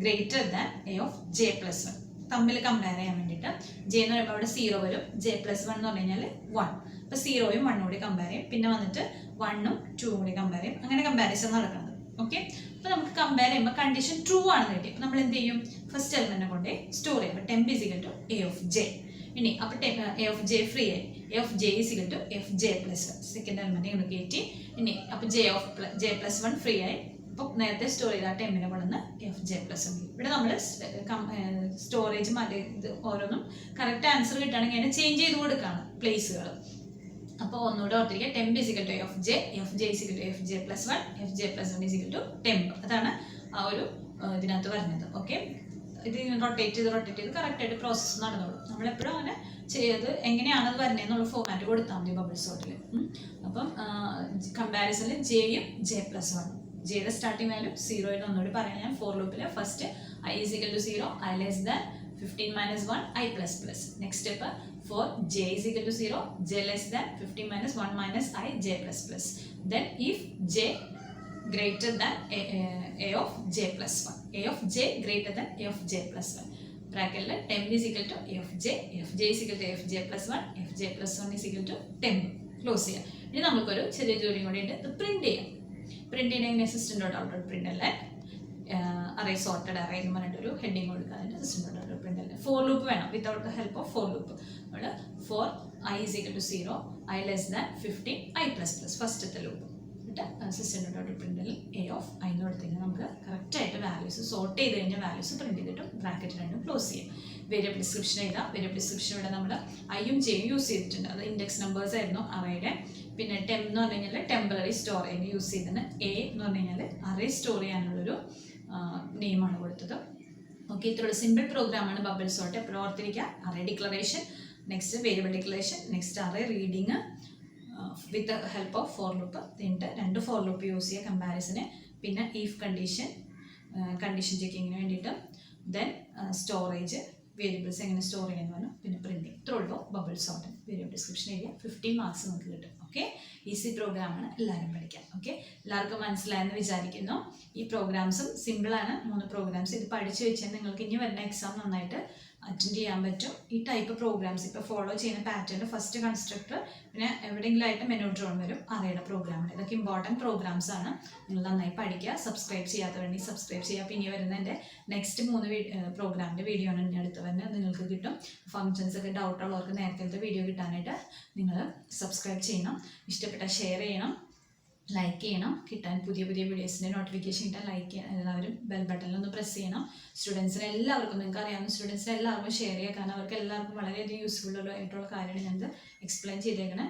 greater than A of J plus 1 തമ്മിൽ കമ്പയർ ചെയ്യാൻ വേണ്ടിയിട്ട് ജെ എന്ന് പറയുമ്പോൾ അവിടെ 0 വരും, ജെ പ്ലസ് 1 എന്ന് പറഞ്ഞു കഴിഞ്ഞാൽ 1. അപ്പോൾ 0യും 1ഉം കൂടി കമ്പയർ ചെയ്യും, പിന്നെ വന്നിട്ട് 1ഉം 2ഉം കൂടി കമ്പയർ ചെയ്യും. അങ്ങനെ കമ്പാരിസൺ നടക്കുന്നത്. ഓക്കെ, അപ്പോൾ നമുക്ക് കമ്പയർ ചെയ്യുമ്പോൾ കണ്ടീഷൻ ട്രൂ ആണെന്ന് കിട്ടി. അപ്പോൾ നമ്മൾ എന്ത് ചെയ്യും, ഫസ്റ്റ് എലമെന്റിനെ കൊണ്ട് സ്റ്റോർ ചെയ്യും. അപ്പോൾ temp is equal to a of j. ഇനി അപ്പോൾ എ ഓഫ് ജെ ഫ്രീ ആയി, a of j is equal to f j plus 1 second element ഇങ്ങനെ കയറ്റി. ഇനി അപ്പോൾ ജെ പ്ലസ് 1 ഫ്രീ ആയി. അപ്പോൾ നേരത്തെ സ്റ്റോർ ചെയ്ത ആ ടെമ്പിനെ കൊണ്ടുവന്ന് എഫ് ജെ പ്ലസ് 1. ഇവിടെ നമ്മൾ സ്റ്റോറേജ് മാറ്റി ഇത് ഓരോന്നും കറക്റ്റ് ആൻസർ കിട്ടുകയാണെങ്കിൽ അതിനെ ചേഞ്ച് ചെയ്ത് കൊടുക്കുകയാണ് പ്ലേസുകൾ. അപ്പോൾ ഒന്നുകൂടെ ഓർത്തിരിക്കുക, temp is equal to f j is equal to f j plus 1, f j plus 1 is equal to temp. അതാണ് ആ ഒരു ഇതിനകത്ത് വരുന്നത്. ഓക്കെ, ഇത് റൊട്ടേറ്റ് ചെയ്ത് കറക്റ്റായിട്ട് പ്രോസസ്സ് നടന്നോളൂ. നമ്മളെപ്പോഴും അങ്ങനെ ചെയ്ത് എങ്ങനെയാണ് അത് വരുന്നതെന്നുള്ള ഫോമാറ്റ് കൊടുത്താൽ മതി ബബിൾ സോർട്ടിൽ. അപ്പം കമ്പാരിസണിൽ ജെയും ജെ പ്ലസ് 1, ജെയുടെ സ്റ്റാർട്ടിംഗ് വാല്യൂ 0 ഒന്നുകൂടി പറയാം ഞാൻ. ഫോർ ലൂപ്പിൽ first i is equal to 0, I less than 15 minus 1 i plus plus. Next step for j is equal to 0, J less than 15 minus 1 minus i, j plus plus. Then if j greater than a of j plus 1, a of j greater than a of j plus 1. Bracket temp is equal to a of j is equal to a of j plus 1, f j plus 1 is equal to temp. Close ചെയ്യാം. ഇനി നമുക്കൊരു ചെറിയ ജോലിയും കൂടി ഉണ്ട്, ഇത് print ചെയ്യാം. Print ചെയ്യണമെങ്കിൽ അസിസ്റ്റന്റ് ഡോട്ട് ഔട്ട് പ്രിന്റ് അല്ലേ, അറേ സോർട്ടഡ് അറേ എന്ന് പറഞ്ഞിട്ടൊരു ഹെഡിങ് കൊടുക്കാറുണ്ട്. അസിസ്റ്റന്റ് ഡോട്ട് ഔട്ട് പ്രിന്റ് അല്ലേ. ഫോർ ലൂപ്പ് വേണം, without the help of for loop. നമ്മൾ for I is equal to 0, I less than 15 I plus plus ഫസ്റ്റത്തെ loop. System dot പ്രിന്റിൽ A of I എന്ന് കൊടുത്തു നമുക്ക് കറക്റ്റായിട്ട് വാല്യൂസ് സോർട്ട് ചെയ്ത് കഴിഞ്ഞാൽ വാല്യൂസ് പ്രിന്റ് ചെയ്തിട്ടും ബ്രാക്കറ്റ് രണ്ടും ക്ലോസ് ചെയ്യും. വേരിയബിൾ ഡിസ്ക്രിപ്ഷൻ എഴുതാം. വേരിയബിൾ ഡിസ്ക്രിപ്ഷൻ ഇവിടെ നമ്മൾ ഐയും ജെയും യൂസ് ചെയ്തിട്ടുണ്ട്. അത് ഇൻഡെക്സ് നമ്പേഴ്സ് ആയിരുന്നു അറേയുടെ. പിന്നെ ടെം എന്ന് പറഞ്ഞു കഴിഞ്ഞാൽ ടെമ്പററി സ്റ്റോറേജ് യൂസ് ചെയ്തത്. എ എന്ന് പറഞ്ഞു കഴിഞ്ഞാൽ അറേ സ്റ്റോർ ചെയ്യാനുള്ളൊരു നെയിമാണ് കൊടുത്തത്. ഓക്കെ, ഇത്രയുള്ള സിമ്പിൾ പ്രോഗ്രാമാണ് ബബിൾ സോർട്ട്. എപ്പോഴും ഓർത്തിരിക്കുക, array declaration, next variable declaration, next array reading with the help of for loop. എന്നിട്ട് രണ്ട് ഫോർ ലൂപ്പ് യൂസ് ചെയ്യുക കമ്പാരിസന്. പിന്നെ ഈഫ് കണ്ടീഷൻ ചെക്കിങ്ങിന് വേണ്ടിയിട്ട്. ദെൻ സ്റ്റോറേജ്, വേരിയബിൾസ് എങ്ങനെ സ്റ്റോർ ചെയ്യുന്നു പറഞ്ഞു. പിന്നെ പ്രിന്റിങ്. ഇത്രയുള്ളൂ bubble sort. Variable description area 15 marks നമുക്ക് കിട്ടും. ഓക്കെ, ഈസി പ്രോഗ്രാമാണ്, എല്ലാവരും പഠിക്കാം. ഓക്കെ, എല്ലാവർക്കും മനസ്സിലായെന്ന് വിചാരിക്കുന്നു. ഈ പ്രോഗ്രാംസും സിമ്പിളാണ്, 3 പ്രോഗ്രാംസ്. ഇത് പഠിച്ചു വെച്ചാൽ നിങ്ങൾക്ക് ഇനി വരുന്ന എക്സാം നന്നായിട്ട് അറ്റൻഡ് ചെയ്യാൻ പറ്റും. ഈ ടൈപ്പ് പ്രോഗ്രാംസ് ഇപ്പോൾ ഫോളോ ചെയ്യുന്ന പാറ്റേണിൽ ഫസ്റ്റ് കൺസ്ട്രക്ടർ, പിന്നെ എവിടെയെങ്കിലും ആയിട്ട് മെനു ഡ്രോൺ വരും അറേയുടെ പ്രോഗ്രാമിൽ. ഇതൊക്കെ ഇമ്പോർട്ടൻറ്റ് പ്രോഗ്രാംസ് ആണ്. നിങ്ങൾ നന്നായി പഠിക്കുക. സബ്സ്ക്രൈബ് ചെയ്യാത്തവരുണ്ടെങ്കിൽ സബ്സ്ക്രൈബ് ചെയ്യുക. പിന്നെ വരുന്ന എൻ്റെ നെക്സ്റ്റ് 3 പ്രോഗ്രാമിൻ്റെ വീഡിയോ ആണ് ഇനി അടുത്ത് തന്നെ നിങ്ങൾക്ക് കിട്ടും. ഫങ്ഷൻസ് ഒക്കെ ഡൗട്ട് ഉള്ളവർക്ക് നേരത്തെ വീഡിയോ കിട്ടാനായിട്ട് നിങ്ങൾ സബ്സ്ക്രൈബ് ചെയ്യണം. ഇഷ്ടപ്പെട്ട ഷെയർ ചെയ്യണം, ലൈക്ക് ചെയ്യണം. കിട്ടാൻ പുതിയ വീഡിയോസിൻ്റെ നോട്ടിഫിക്കേഷൻ കിട്ടാൻ ലൈക്ക് ചെയ്യാൻ എല്ലാവരും ബെൽ ബട്ടണിലൊന്ന് പ്രസ് ചെയ്യണം. സ്റ്റുഡൻസിന് എല്ലാവർക്കും, നിങ്ങൾക്ക് അറിയാവുന്ന സ്റ്റുഡൻസിന് എല്ലാവർക്കും ഷെയർ ചെയ്യുക. കാരണം അവർക്ക് എല്ലാവർക്കും വളരെയധികം യൂസ്ഫുൾ ആയിട്ടുള്ള കാര്യമാണ് ഞാനത് എക്സ്പ്ലെയിൻ ചെയ്തേക്കണേ.